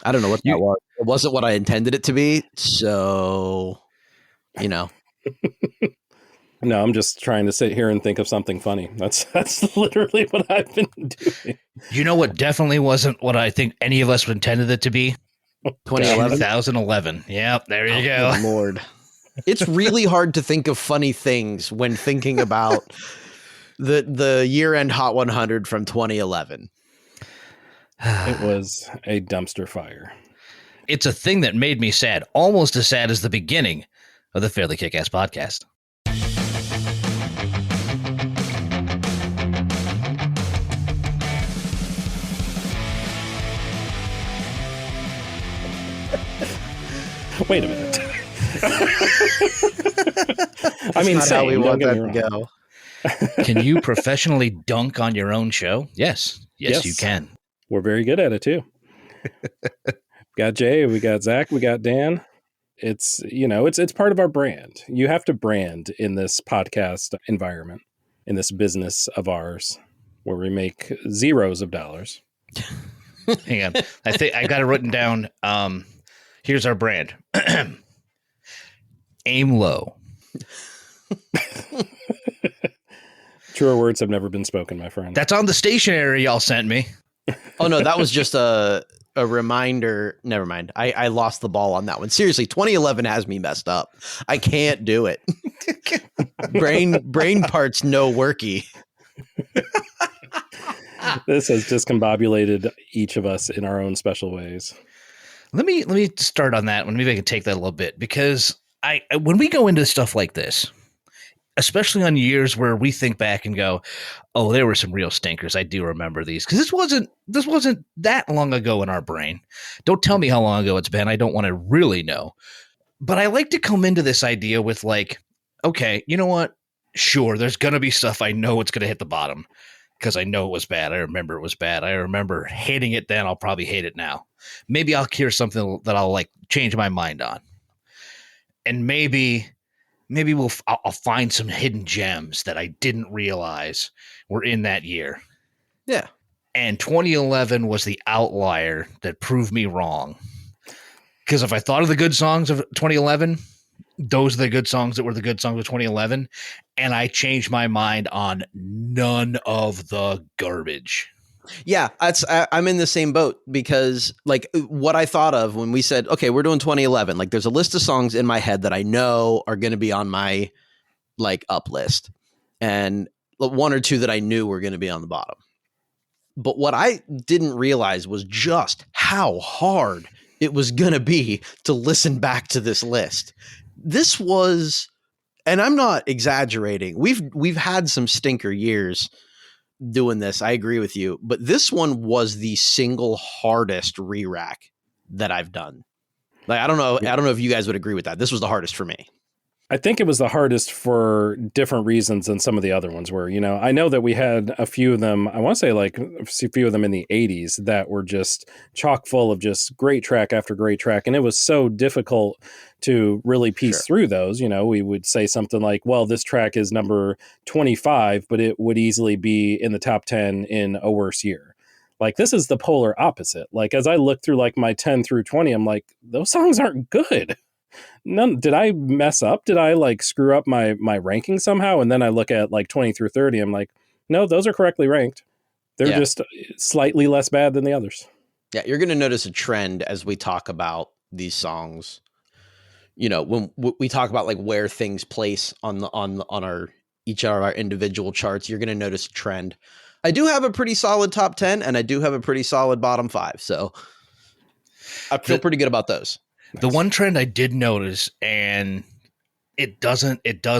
I don't know what that was. It wasn't what I intended it to be. So, you know. No, I'm just trying to sit here and think of something funny. That's literally what I've been doing. You know what definitely wasn't what I think any of us intended it to be? 2011. Yep, there you go. Good Lord. It's really hard to think of funny things when thinking about the year-end Hot 100 from 2011. It was a dumpster fire. It's a thing that made me sad, almost as sad as the beginning of the Fairly KickAss podcast. Wait a minute. I mean, That's not how we want that to go. Can you professionally dunk on your own show? Yes, you can. We're very good at it too. Got Jay, we got Zach, we got Dan. It's part of our brand. You have to brand in this podcast environment, in this business of ours, where we make zeros of dollars. Hang on, I think I got it written down. Here's our brand. Aim low. Truer words have never been spoken, my friend. That's on the stationery y'all sent me. Oh, no, that was just a reminder. Never mind. I lost the ball on that one. Seriously, 2011 has me messed up. I can't do it. brain parts no worky. This has discombobulated each of us in our own special ways. Let me start on that one. Maybe I can take that a little bit, because when we go into stuff like this, especially on years where we think back and go, oh, there were some real stinkers. I do remember these, because this wasn't that long ago in our brain. Don't tell me how long ago it's been. I don't want to really know. But I like to come into this idea with like, okay, you know what? Sure, there's going to be stuff I know it's going to hit the bottom because I know it was bad. I remember it was bad. I remember hating it then. I'll probably hate it now. Maybe I'll hear something that I'll like change my mind on. And maybe I'll find some hidden gems that I didn't realize were in that year. Yeah. And 2011 was the outlier that proved me wrong. Because if I thought of the good songs of 2011, those are the good songs that were the good songs of 2011. And I changed my mind on none of the garbage. Yeah, I'm in the same boat, because like what I thought of when we said, okay, we're doing 2011, like there's a list of songs in my head that I know are going to be on my like up list, and one or two that I knew were going to be on the bottom. But what I didn't realize was just how hard it was going to be to listen back to this list. This was, and I'm not exaggerating, we've had some stinker years doing this. I agree with you, but this one was the single hardest re-rack that I've done. Like, I don't know if you guys would agree with that. This was the hardest for me. I think it was the hardest for different reasons than some of the other ones were. You know, I know that we had a few of them, I want to say like a few of them in the 80s that were just chock full of just great track after great track. And it was so difficult to really piece through those. You know, we would say something like, well, this track is number 25, but it would easily be in the top 10 in a worse year. Like, this is the polar opposite. Like, as I look through like my 10 through 20, I'm like, those songs aren't good. None. Did I mess up? Did I like screw up my ranking somehow? And then I look at like 20 through 30. I'm like, no, those are correctly ranked. They're just slightly less bad than the others. Yeah, you're going to notice a trend as we talk about these songs. You know, when we talk about like where things place on our each of our individual charts, you're going to notice a trend. I do have a pretty solid top 10, and I do have a pretty solid bottom 5. So I feel pretty good about those. The one trend I did notice, and it does,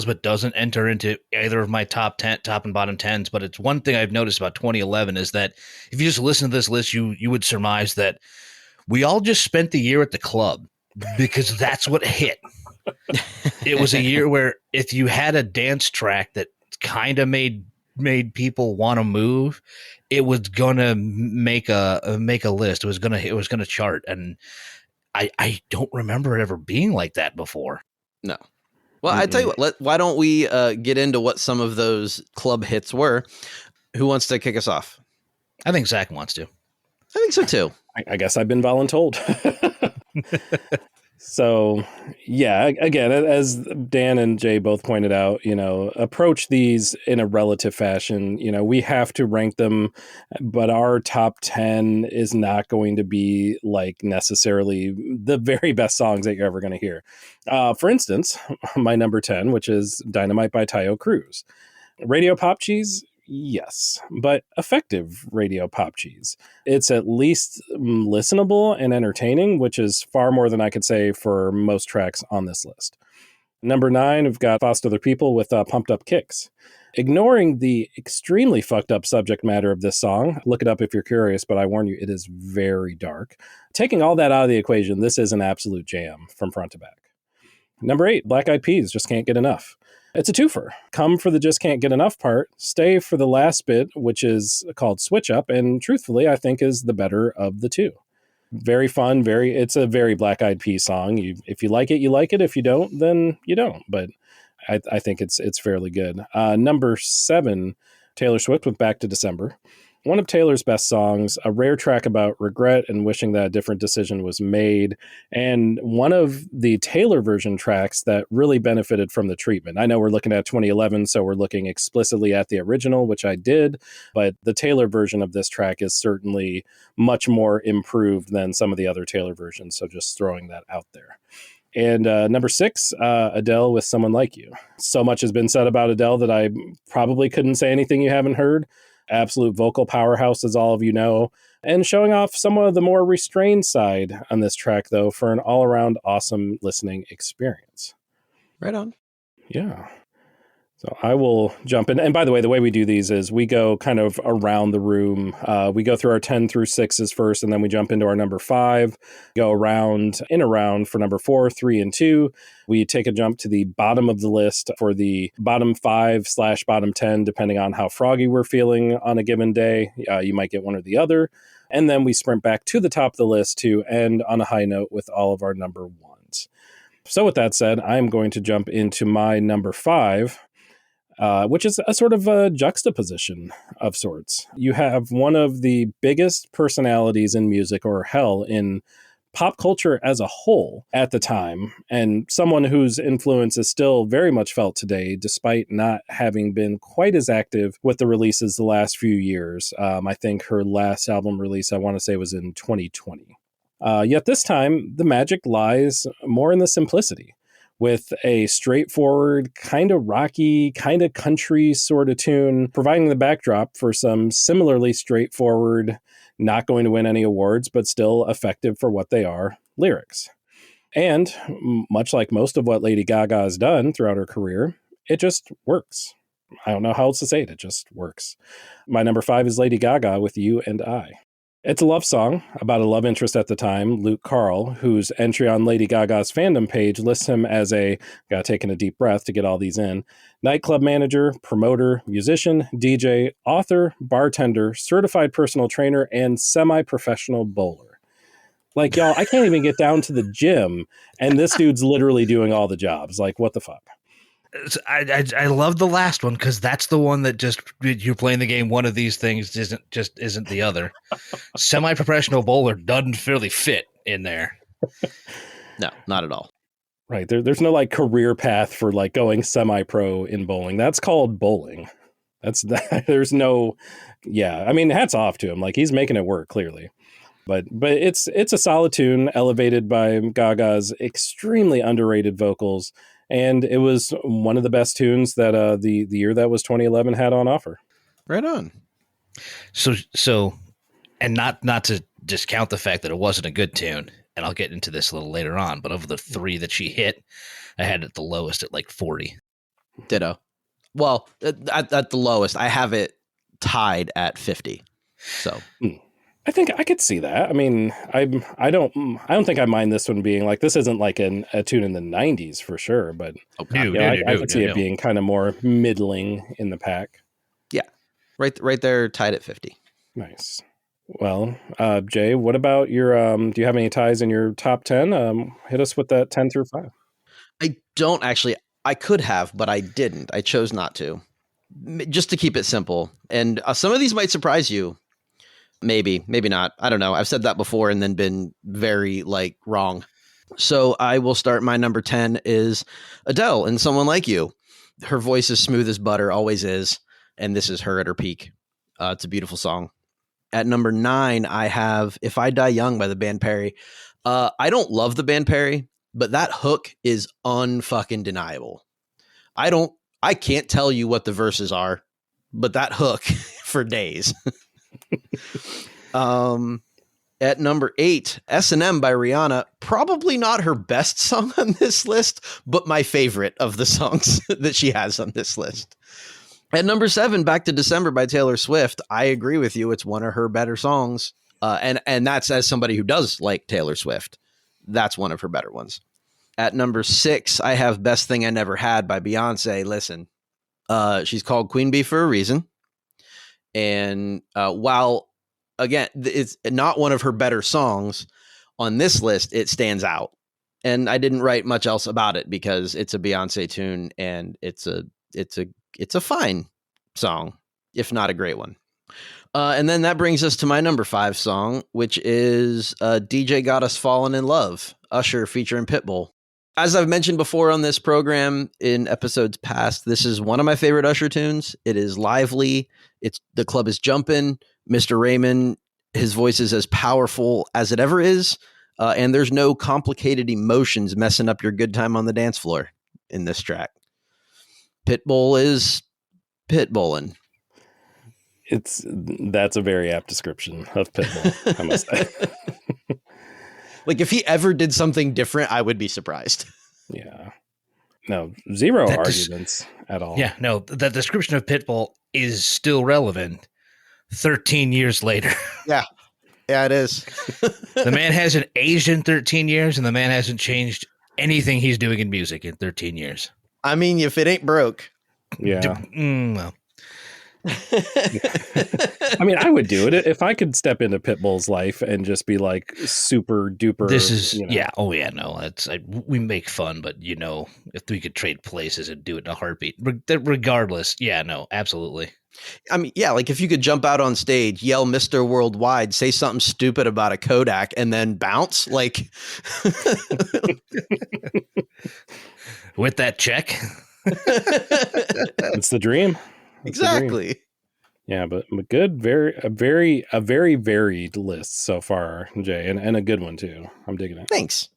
but doesn't enter into either of my top and bottom 10s. But it's one thing I've noticed about 2011 is that if you just listen to this list, you would surmise that we all just spent the year at the club, because that's what hit. It was a year where if you had a dance track that kind of made people want to move, it was gonna make a list. It was gonna chart, and I don't remember it ever being like that before. No. Well, I tell you what, why don't we get into what some of those club hits were? Who wants to kick us off? I think Zach wants to. I think so too. I guess I've been voluntold. So, yeah, again, as Dan and Jay both pointed out, approach these in a relative fashion. We have to rank them, but our top 10 is not going to be like necessarily the very best songs that you're ever going to hear. For instance, my number 10, which is Dynamite by Tayo Cruz. Radio Pop Cheese, yes, but effective radio pop cheese. It's at least listenable and entertaining, which is far more than I could say for most tracks on this list. Number 9, we've got Foster the People with Pumped Up Kicks. Ignoring the extremely fucked up subject matter of this song, look it up if you're curious, but I warn you, it is very dark. Taking all that out of the equation, this is an absolute jam from front to back. Number 8, Black Eyed Peas, Just Can't Get Enough. It's a twofer. Come for the Just Can't Get Enough part, stay for the last bit, which is called Switch Up, and truthfully, I think is the better of the two. Very fun, it's a very Black Eyed Peas song. If you like it, you like it. If you don't, then you don't. But I think it's fairly good. Number 7, Taylor Swift with Back to December. One of Taylor's best songs, a rare track about regret and wishing that a different decision was made, and one of the Taylor version tracks that really benefited from the treatment. I know we're looking at 2011, so we're looking explicitly at the original, which I did, but the Taylor version of this track is certainly much more improved than some of the other Taylor versions, so just throwing that out there. And number 6, Adele with Someone Like You. So much has been said about Adele that I probably couldn't say anything you haven't heard. Absolute vocal powerhouse, as all of you know, and showing off some of the more restrained side on this track, though, for an all-around awesome listening experience. Right on. Yeah. So I will jump in. And by the way we do these is we go kind of around the room. We go through our 10 through 6s first, and then we jump into our number 5, go around for number 4, 3, and 2. We take a jump to the bottom of the list for the bottom 5/bottom 10, depending on how froggy we're feeling on a given day. You might get one or the other. And then we sprint back to the top of the list to end on a high note with all of our number 1s. So with that said, I'm going to jump into my number 5. Which is a sort of a juxtaposition of sorts. You have one of the biggest personalities in music, or hell, in pop culture as a whole at the time, and someone whose influence is still very much felt today, despite not having been quite as active with the releases the last few years. I think her last album release, I want to say, was in 2020. Yet this time, the magic lies more in the simplicity. With a straightforward, kind of rocky, kind of country sort of tune, providing the backdrop for some similarly straightforward, not going to win any awards, but still effective for what they are, lyrics. And much like most of what Lady Gaga has done throughout her career, it just works. I don't know how else to say it. It just works. My number 5 is Lady Gaga with You and I. It's a love song about a love interest at the time, Luke Carl, whose entry on Lady Gaga's fandom page lists him as gotta taking a deep breath to get all these in, nightclub manager, promoter, musician, DJ, author, bartender, certified personal trainer, and semi-professional bowler. Like, y'all, I can't even get down to the gym, and this dude's literally doing all the jobs. Like, what the fuck? I love the last one because that's the one that just you're playing the game. One of these things isn't the other. Semi-professional bowler doesn't really fit in there. No, not at all. Right. There's no like career path for like going semi-pro in bowling. That's called bowling. There's no. Yeah. I mean, hats off to him. Like he's making it work clearly. But it's a solid tune elevated by Gaga's extremely underrated vocals. And it was one of the best tunes that the year that was 2011 had on offer. Right on. So, and not to discount the fact that it wasn't a good tune, and I'll get into this a little later on, but of the 3 that she hit, I had it the lowest at like 40. Ditto. Well, at the lowest, I have it tied at 50. So. I think I could see that. I mean, I don't think I mind this one being like, this isn't like a tune in the 90s for sure, but I could see it being kind of more middling in the pack. Yeah. Right there, tied at 50. Nice. Well, Jay, what about your, do you have any ties in your top 10? Hit us with that 10 through 5. I don't actually. I could have, but I didn't. I chose not to. Just to keep it simple. And some of these might surprise you. Maybe not. I don't know. I've said that before and then been very like wrong. So I will start. My number 10 is Adele and Someone Like You. Her voice is smooth as butter, always is. And this is her at her peak. It's a beautiful song. At number 9, I have If I Die Young by the band Perry. I don't love the band Perry, but that hook is unfucking deniable. I can't tell you what the verses are, but that hook for days. At number 8, S&M by Rihanna. Probably not her best song on this list, but my favorite of the songs that she has on this list. At number 7, Back to December by Taylor Swift. I agree with you. It's one of her better songs. And that's as somebody who does like Taylor Swift. That's one of her better ones. At number 6, I have Best Thing I Never Had by Beyonce. Listen, she's called Queen Bee for a reason. And while, again, it's not one of her better songs on this list, it stands out. And I didn't write much else about it because it's a Beyonce tune and it's a fine song, if not a great one. And then that brings us to my number 5 song, which is DJ Got Us Fallen in Love, Usher featuring Pitbull. As I've mentioned before on this program in episodes past, this is one of my favorite Usher tunes. It is lively. The club is jumping. Mr. Raymond, his voice is as powerful as it ever is. And there's no complicated emotions messing up your good time on the dance floor in this track. Pitbull is pitbullin'. That's a very apt description of Pitbull, I must say. Like if he ever did something different, I would be surprised. Yeah. No, zero arguments at all. Yeah, no, the description of Pitbull is still relevant 13 years later. Yeah. Yeah, it is. The man hasn't aged in 13 years, and the man hasn't changed anything he's doing in music in 13 years. I mean, if it ain't broke. Yeah. Well. I mean, I would do it if I could step into Pitbull's life and just be like super duper. This is yeah. Oh yeah, no. We make fun, but if we could trade places and do it in a heartbeat, regardless. Yeah, no, absolutely. I mean, yeah, like if you could jump out on stage, yell Mr. Worldwide, say something stupid about a Kodak, and then bounce like with that check. It's the dream. Exactly. Yeah, but good, a very varied list so far, Jay, and a good one too. I'm digging it. Thanks.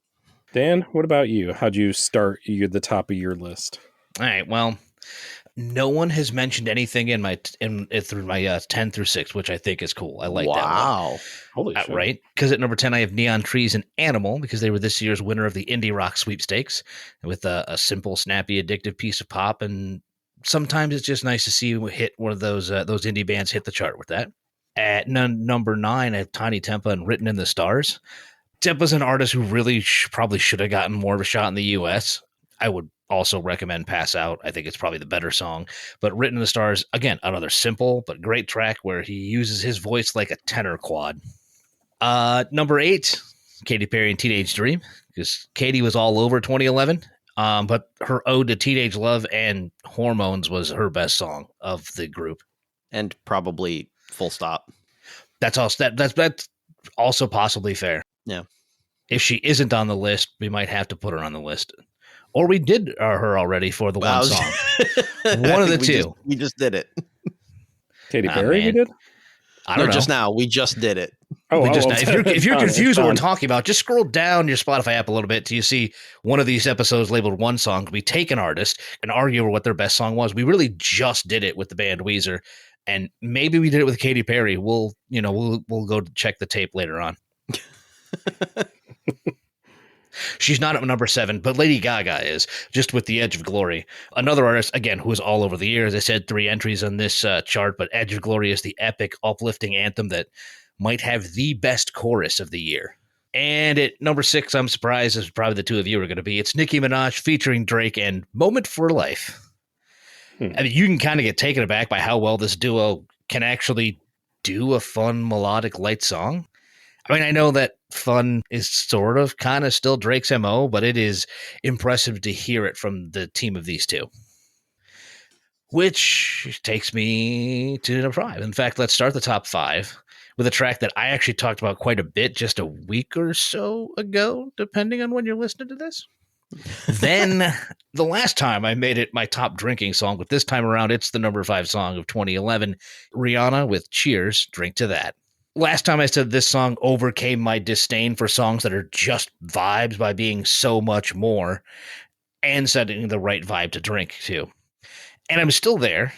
Dan, what about you? How'd you start the top of your list? All right. Well, no one has mentioned anything in my 10 through 6, which I think is cool. I like that one. Wow. Holy shit. Right? Because at number 10, I have Neon Trees and Animal because they were this year's winner of the Indie Rock Sweepstakes with a simple, snappy, addictive piece of pop. And sometimes it's just nice to see you hit one of those indie bands hit the chart with that. At number 9, I have Tiny Tempa and Written in the Stars. Tempa's an artist who really probably should have gotten more of a shot in the U.S. I would also recommend Pass Out. I think it's probably the better song. But Written in the Stars, again, another simple but great track where he uses his voice like a tenor quad. Number 8, Katy Perry and Teenage Dream, because Katy was all over 2011. But her ode to teenage love and hormones was her best song of the group, and probably full stop. That's also possibly fair. Yeah. If she isn't on the list, we might have to put her on the list, or we did her already for the one song. One of the two. We just did it. Katy Perry, we did. I don't know. Just now. We just did it. If you're confused what we're talking about, just scroll down your Spotify app a little bit till you see one of these episodes labeled one song. We take an artist and argue over what their best song was. We really just did it with the band Weezer, and maybe we did it with Katy Perry. We'll go check the tape later on. She's not at number 7, but Lady Gaga is, just with The Edge of Glory. Another artist, again, who is all over the year. As I said, 3 entries on this chart, but Edge of Glory is the epic, uplifting anthem that might have the best chorus of the year. And at number 6, I'm surprised, as probably the two of you are going to be, it's Nicki Minaj featuring Drake and Moment for Life. I mean, you can kind of get taken aback by how well this duo can actually do a fun, melodic, light song. I mean, I know that fun is sort of kind of still Drake's MO, but it is impressive to hear it from the team of these two. Which takes me to number 5. In fact, let's start the top 5 with a track that I actually talked about quite a bit just a week or so ago, depending on when you're listening to this. Then the last time I made it my top drinking song, but this time around it's the number 5 song of 2011, Rihanna with Cheers, Drink to That. Last time I said this song overcame my disdain for songs that are just vibes by being so much more and setting the right vibe to drink to. And I'm still there,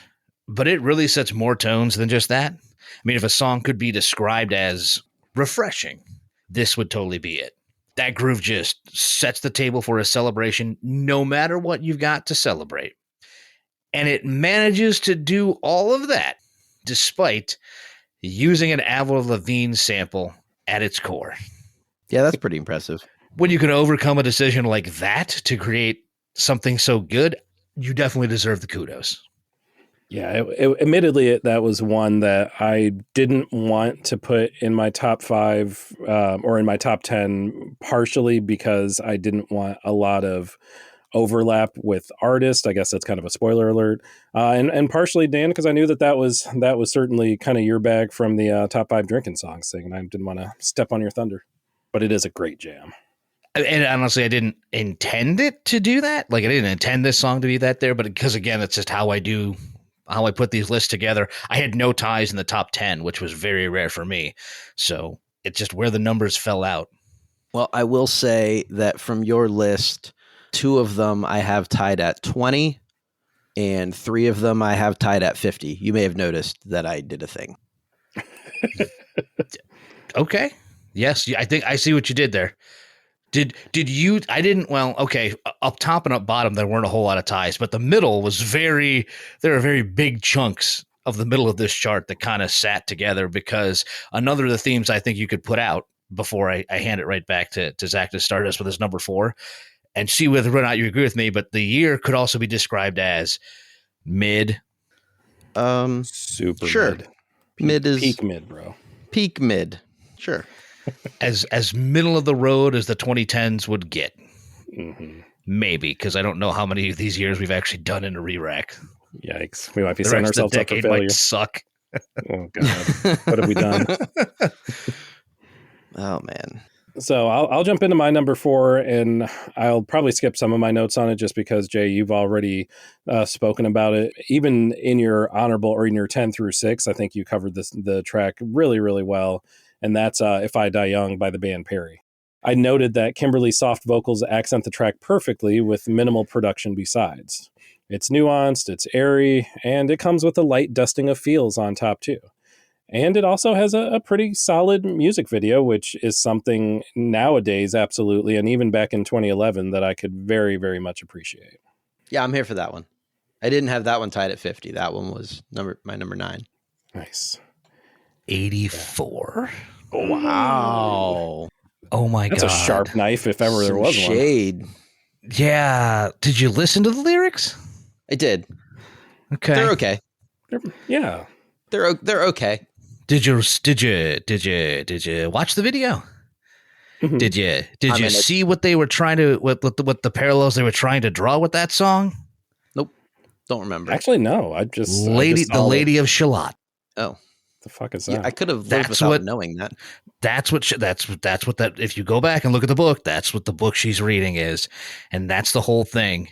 but it really sets more tones than just that. I mean, if a song could be described as refreshing, this would totally be it. That groove just sets the table for a celebration, no matter what you've got to celebrate. And it manages to do all of that, despite using an Avril Lavigne sample at its core. Yeah, that's pretty impressive. When you can overcome a decision like that to create something so good, you definitely deserve the kudos. Yeah, admittedly, that was one that I didn't want to put in my top 5 or in my top 10, partially because I didn't want a lot of overlap with artists. I guess that's kind of a spoiler alert. And partially, Dan, because I knew that was certainly kind of your bag from the top 5 drinking songs thing, and I didn't want to step on your thunder. But it is a great jam. And honestly, I didn't intend it to do that. Like, I didn't intend this song to be that there, but because, again, it's just how I put these lists together. I had no ties in the top 10, which was very rare for me. So it's just where the numbers fell out. Well, I will say that from your list, 2 of them I have tied at 20 and 3 of them I have tied at 50. You may have noticed that I did a thing. Okay. Yes. I think I see what you did there. Did you? I didn't. Well, okay. Up top and up bottom, there weren't a whole lot of ties, but the middle was there are very big chunks of the middle of this chart that kind of sat together, because another of the themes I think you could put out before I hand it right back to Zach to start us with his number 4 and see whether or not you agree with me. But the year could also be described as mid. Super sure. mid. Mid is peak mid, bro. Peak mid. Sure. As middle of the road as the 2010s would get. Mm-hmm. Maybe, because I don't know how many of these years we've actually done in a re-rack. Yikes. We might be setting ourselves up for failure. Might suck. Oh, God. What have we done? Oh, man. So I'll jump into my number 4, and I'll probably skip some of my notes on it just because, Jay, you've already spoken about it. Even in your honorable or in your 10 through 6, I think you covered the track really, really well. And that's If I Die Young by the band Perry. I noted that Kimberly's soft vocals accent the track perfectly with minimal production besides. It's nuanced, it's airy, and it comes with a light dusting of feels on top too. And it also has a pretty solid music video, which is something nowadays, absolutely, and even back in 2011, that I could very, very much appreciate. Yeah, I'm here for that one. I didn't have that one tied at 50. That one was my number 9. Nice. 84. Wow. Oh my God. That's a sharp knife if ever there was shade. one. Yeah. Did you listen to the lyrics? I did. Okay. They're okay. Yeah. They're okay. Did you watch the video? Mm-hmm. Did you see what they were trying to what the parallels they were trying to draw with that song? Nope. Don't remember. Actually, no. I just the Lady of Shalott. Oh. The fuck is that? Yeah, I could have lived without knowing that. That's what that. If you go back and look at the book, that's what the book she's reading is, and that's the whole thing.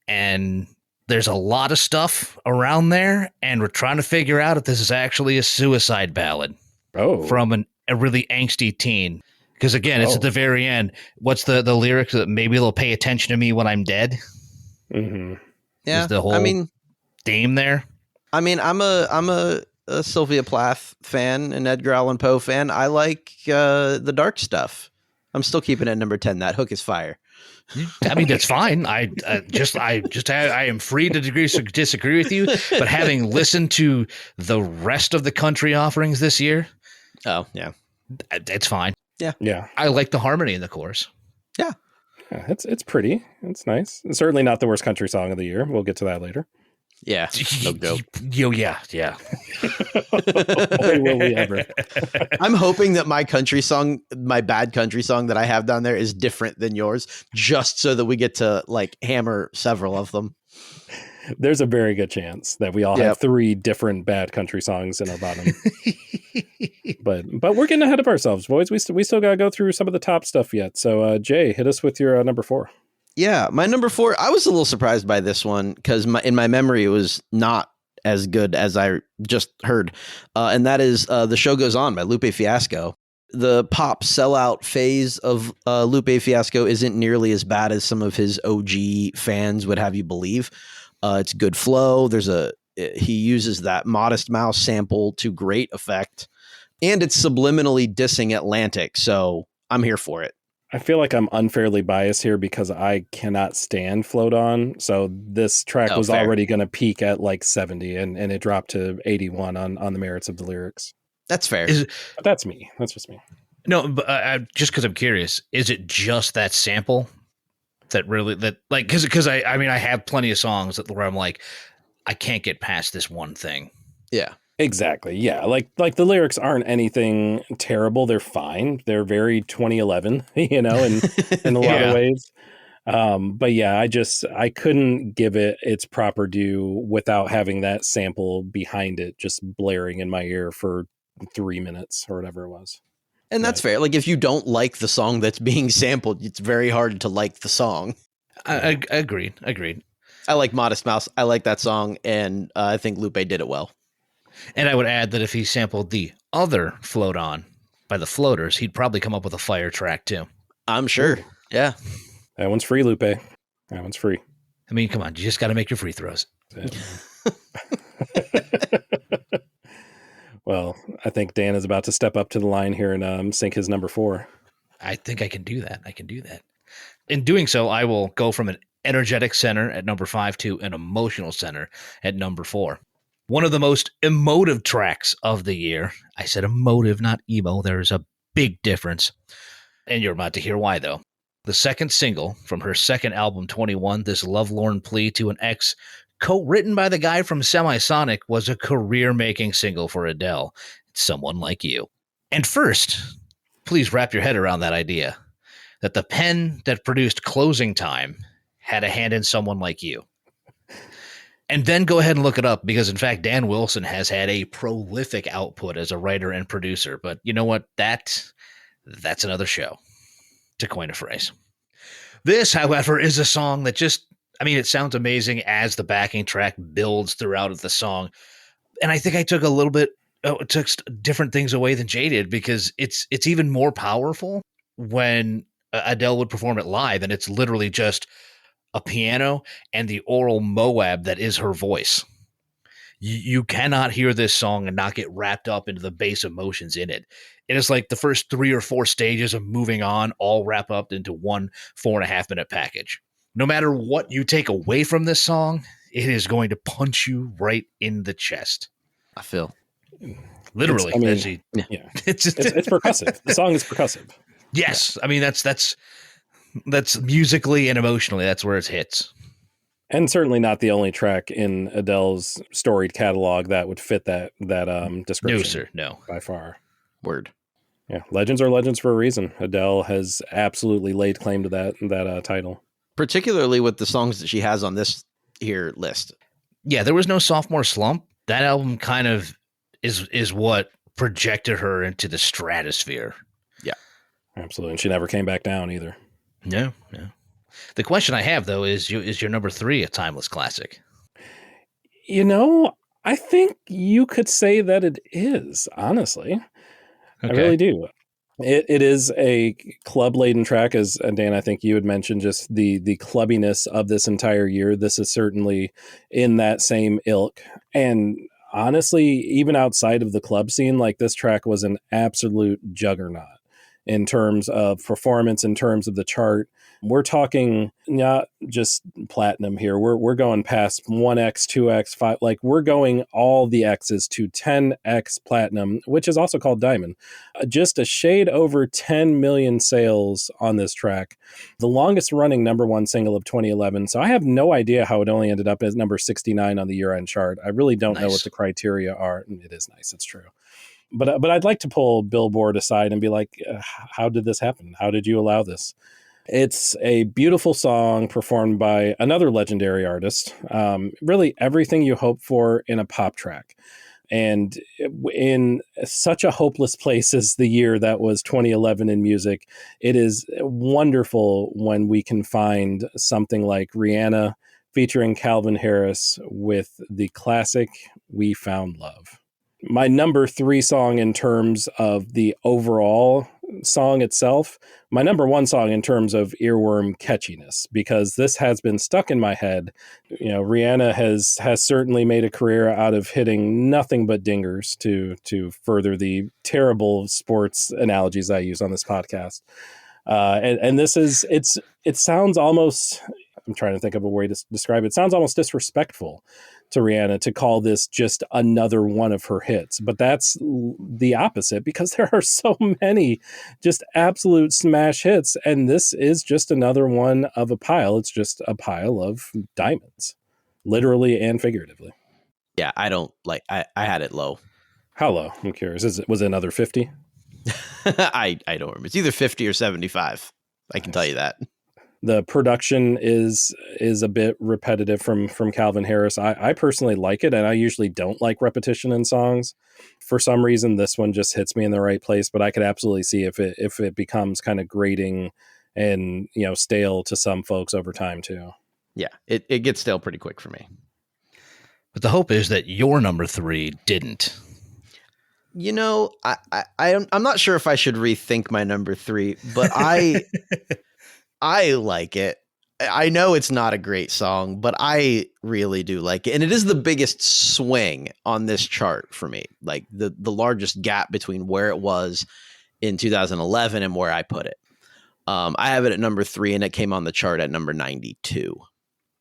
And there's a lot of stuff around there, and we're trying to figure out if this is actually a suicide ballad. From a really angsty teen. Because again, it's at the very end. What's the lyrics? That maybe they'll pay attention to me when I'm dead. Mm-hmm. Yeah, is the whole theme there. I mean, I'm a Sylvia Plath fan, an Edgar Allan Poe fan. I like the dark stuff. I'm still keeping it at number 10. That hook is fire. I mean, that's fine. I am free to disagree with you, but having listened to the rest of the country offerings this year, oh yeah, it's fine. Yeah. I like the harmony in the chorus. Yeah, it's pretty. It's nice. It's certainly not the worst country song of the year. We'll get to that later. Yeah, no joke. Yeah. Boy, will we ever. I'm hoping that my bad country song that I have down there is different than yours, just so that we get to like hammer several of them. There's a very good chance that we all have 3 different bad country songs in our bottom. But we're getting ahead of ourselves, boys. We still got to go through some of the top stuff yet. So Jay, hit us with your number 4. Yeah, my number 4, I was a little surprised by this one because in my memory, it was not as good as I just heard. And that is The Show Goes On by Lupe Fiasco. The pop sellout phase of Lupe Fiasco isn't nearly as bad as some of his OG fans would have you believe. It's good flow. He uses that Modest Mouse sample to great effect, and it's subliminally dissing Atlantic. So I'm here for it. I feel like I'm unfairly biased here because I cannot stand Float On. So this track was already going to peak at like 70 and it dropped to 81 on the merits of the lyrics. That's fair. But that's me. That's just me. No, but just because I'm curious, is it just that sample because I have plenty of songs where I'm like, I can't get past this one thing. Yeah. Exactly. Yeah. Like the lyrics aren't anything terrible. They're fine. They're very 2011, in a lot of ways. But yeah, I couldn't give it its proper due without having that sample behind it just blaring in my ear for 3 minutes or whatever it was. And that's fair. Like if you don't like the song that's being sampled, it's very hard to like the song. I agreed. I like Modest Mouse. I like that song. And I think Lupe did it well. And I would add that if he sampled the other Float On by the Floaters, he'd probably come up with a fire track too. I'm sure. Ooh. Yeah. That one's free, Lupe. That one's free. I mean, come on. You just got to make your free throws. Well, I think Dan is about to step up to the line here and sink his number 4. I think I can do that. In doing so, I will go from an energetic center at number 5 to an emotional center at number 4. One of the most emotive tracks of the year. I said emotive, not emo. There's a big difference. And you're about to hear why, though. The second single from her second album, 21, this lovelorn plea to an ex, co-written by the guy from Semisonic, was a career-making single for Adele, Someone Like You. And first, please wrap your head around that idea, that the pen that produced Closing Time had a hand in Someone Like You. And then go ahead and look it up because, in fact, Dan Wilson has had a prolific output as a writer and producer. But you know what? That's another show, to coin a phrase. This, however, is a song that it sounds amazing as the backing track builds throughout the song. And I think I took took different things away than Jay did because it's even more powerful when Adele would perform it live. And it's literally just a piano and the oral Moab that is her voice. You cannot hear this song and not get wrapped up into the bass emotions in it. It is like the first 3 or 4 stages of Moving On all wrap up into one 4.5-minute package. No matter what you take away from this song, it is going to punch you right in the chest. I feel. Literally. It's percussive. The song is percussive. Yes. Yeah. I mean, that's musically and emotionally, that's where it hits. And certainly not the only track in Adele's storied catalog that would fit that description. No, sir. No. By far. Word. Yeah. Legends are legends for a reason. Adele has absolutely laid claim to that title. Particularly with the songs that she has on this here list. Yeah, there was no sophomore slump. That album kind of is what projected her into the stratosphere. Yeah. Absolutely. And she never came back down either. No. The question I have, though, is your number 3 a timeless classic? I think you could say that it is, honestly. Okay. I really do. It is a club-laden track, as Dan, I think you had mentioned, just the clubbiness of this entire year. This is certainly in that same ilk. And honestly, even outside of the club scene, like this track was an absolute juggernaut in terms of performance, in terms of the chart. We're talking not just platinum here. We're going past 1X, 2X, 5. Like we're going all the X's to 10X platinum, which is also called diamond. Just a shade over 10 million sales on this track. The longest running number 1 single of 2011. So I have no idea how it only ended up as number 69 on the year-end chart. I really don't know what the criteria are. It is nice. It's true. But I'd like to pull Billboard aside and be like, how did this happen? How did you allow this? It's a beautiful song performed by another legendary artist. Really everything you hope for in a pop track. And in such a hopeless place as the year that was 2011 in music, it is wonderful when we can find something like Rihanna featuring Calvin Harris with the classic We Found Love. My number 3 song in terms of the overall song itself, my number 1 song in terms of earworm catchiness, because this has been stuck in my head. You know, Rihanna has certainly made a career out of hitting nothing but dingers to further the terrible sports analogies I use on this podcast. And this is, it sounds almost, I'm trying to think of a way to describe it. It sounds almost disrespectful to Rihanna to call this just another one of her hits. But that's the opposite, because there are so many just absolute smash hits. And this is just another one of a pile. It's just a pile of diamonds, literally and figuratively. Yeah, I don't like, I had it low. How low? I'm curious. Was it another 50? I don't remember. It's either 50 or 75. I can tell you that. The production is a bit repetitive from Calvin Harris. I personally like it, and I usually don't like repetition in songs. For some reason, this one just hits me in the right place, but I could absolutely see if it becomes kind of grating and, you know, stale to some folks over time too. Yeah, it gets stale pretty quick for me. But the hope is that your number 3 didn't. You know, I'm not sure if I should rethink my number 3, but I like it. I know it's not a great song, but I really do like it. And it is the biggest swing on this chart for me. Like the largest gap between where it was in 2011 and where I put it. I have it at number 3, and it came on the chart at number 92.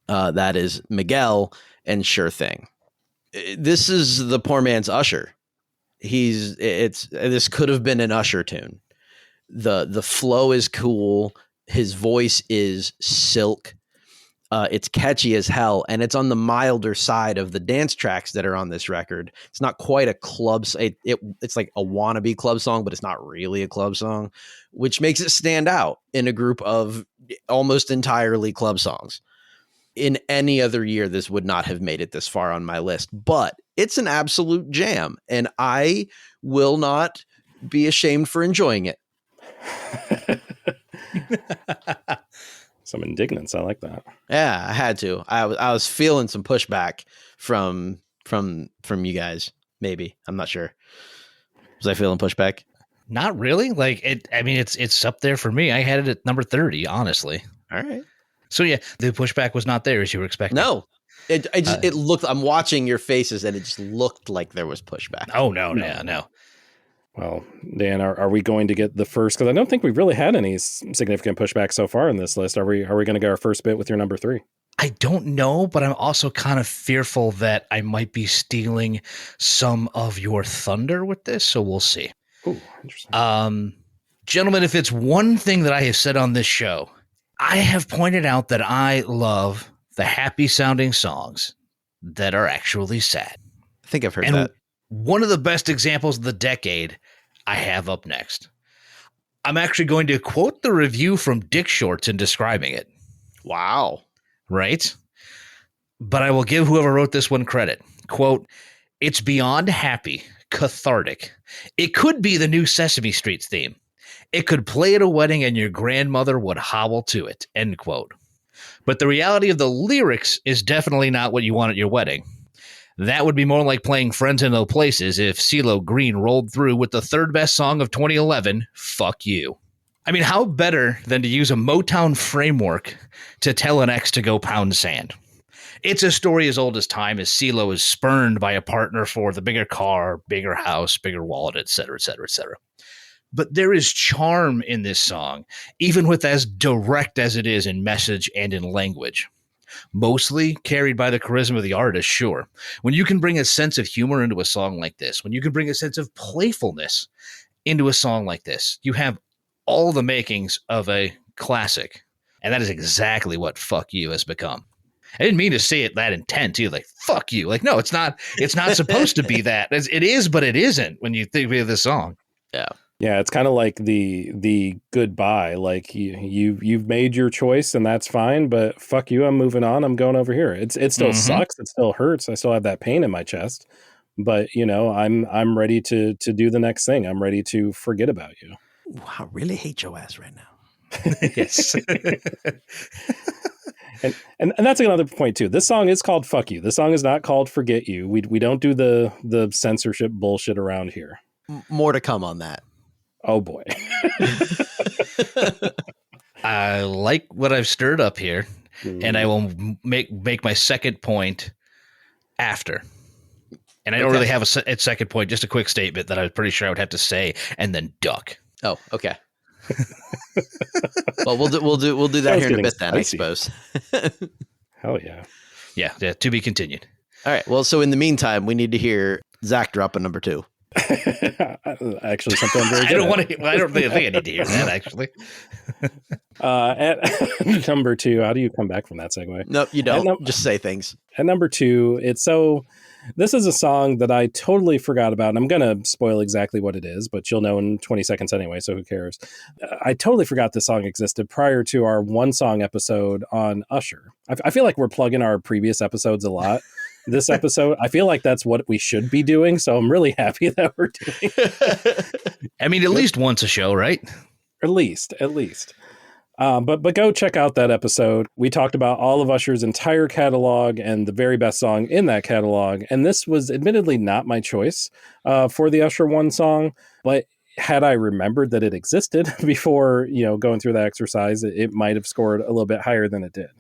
That is Miguel and Sure Thing. This is the poor man's Usher. This could have been an Usher tune. The flow is cool. His voice is silk. It's catchy as hell, and it's on the milder side of the dance tracks that are on this record. It's not quite a club. It's like a wannabe club song, but it's not really a club song, which makes it stand out in a group of almost entirely club songs. In any other year, this would not have made it this far on my list, but it's an absolute jam, and I will not be ashamed for enjoying it. Some indignance. I like that. Yeah, I had to. I was feeling some pushback from you guys. Maybe, I'm not sure. Was I feeling pushback? Not really. Like it. I mean, it's up there for me. I had it at number 30. Honestly. All right. So yeah, the pushback was not there as you were expecting. No, it looked. I'm watching your faces, and it just looked like there was pushback. Oh no. Well, Dan, are we going to get the first? Because I don't think we've really had any significant pushback so far in this list. Are we going to get our first bit with your number 3? I don't know, but I'm also kind of fearful that I might be stealing some of your thunder with this. So we'll see. Oh, interesting. Gentlemen, if it's one thing that I have said on this show, I have pointed out that I love the happy sounding songs that are actually sad. I think I've heard that. One of the best examples of the decade I have up next. I'm actually going to quote the review from Dick Shorts in describing it. Wow. Right? But I will give whoever wrote this one credit. Quote, "It's beyond happy, cathartic. It could be the new Sesame Street theme. It could play at a wedding and your grandmother would hobble to it." End quote. But the reality of the lyrics is definitely not what you want at your wedding. That would be more like playing Friends in Low Places if CeeLo Green rolled through with the third best song of 2011, Fuck You. I mean, how better than to use a Motown framework to tell an ex to go pound sand? It's a story as old as time, as CeeLo is spurned by a partner for the bigger car, bigger house, bigger wallet, etc., etc., etc. But there is charm in this song, even with as direct as it is in message and in language. Mostly carried by the charisma of the artist, sure. When you can bring a sense of humor into a song like this, when you can bring a sense of playfulness into a song like this, you have all the makings of a classic. And that is exactly what Fuck You has become. I didn't mean to say it that intent too, like fuck you. Like, no, it's not supposed to be that. It is, but it isn't when you think of the song. Yeah. Yeah, it's kind of like the goodbye. Like you've made your choice and that's fine, but fuck you, I'm moving on. I'm going over here. It still sucks. It still hurts. I still have that pain in my chest, but I'm ready to do the next thing. I'm ready to forget about you. Ooh, I really hate your ass right now. Yes. And that's another point too. This song is called "Fuck You." This song is not called "Forget You." We don't do the censorship bullshit around here. More to come on that. Oh boy. I like what I've stirred up here, and I will make my second point after. And I don't really have a second point, just a quick statement that I was pretty sure I would have to say and then duck. Oh, okay. Well, we'll do that here in a bit then, I suppose. Hell yeah. Yeah, to be continued. All right. Well, so in the meantime, we need to hear Zach drop a number 2. Actually, something I'm very good I don't think I need to hear that, actually. At number 2, how do you come back from that segue? Nope, you don't. Just say things. At number 2, this is a song that I totally forgot about, and I'm going to spoil exactly what it is, but you'll know in 20 seconds anyway, so who cares? I totally forgot this song existed prior to our one-song episode on Usher. I feel like we're plugging our previous episodes a lot. This episode, I feel like that's what we should be doing, so I'm really happy that we're doing it. I mean, at least once a show, right? At least. But go check out that episode. We talked about all of Usher's entire catalog and the very best song in that catalog. And this was admittedly not my choice for the Usher one song, but had I remembered that it existed before, going through that exercise, it might have scored a little bit higher than it did.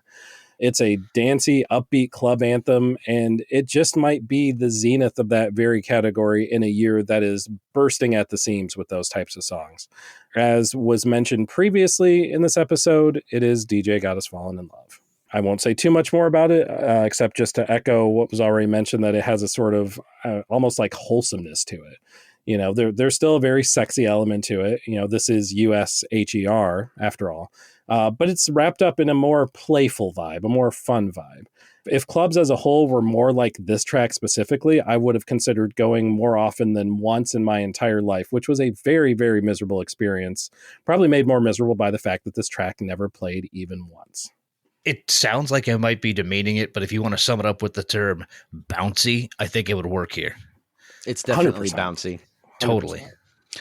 It's a dancey, upbeat club anthem, and it just might be the zenith of that very category in a year that is bursting at the seams with those types of songs. As was mentioned previously in this episode, it is DJ Got Us Falling in Love. I won't say too much more about it, except just to echo what was already mentioned, that it has a sort of almost like wholesomeness to it. There's still a very sexy element to it. This is USHER after all. But it's wrapped up in a more playful vibe, a more fun vibe. If clubs as a whole were more like this track specifically, I would have considered going more often than once in my entire life, which was a very, very miserable experience. Probably made more miserable by the fact that this track never played even once. It sounds like I might be demeaning it, but if you want to sum it up with the term bouncy, I think it would work here. It's definitely 100%. Bouncy. 100%. Totally.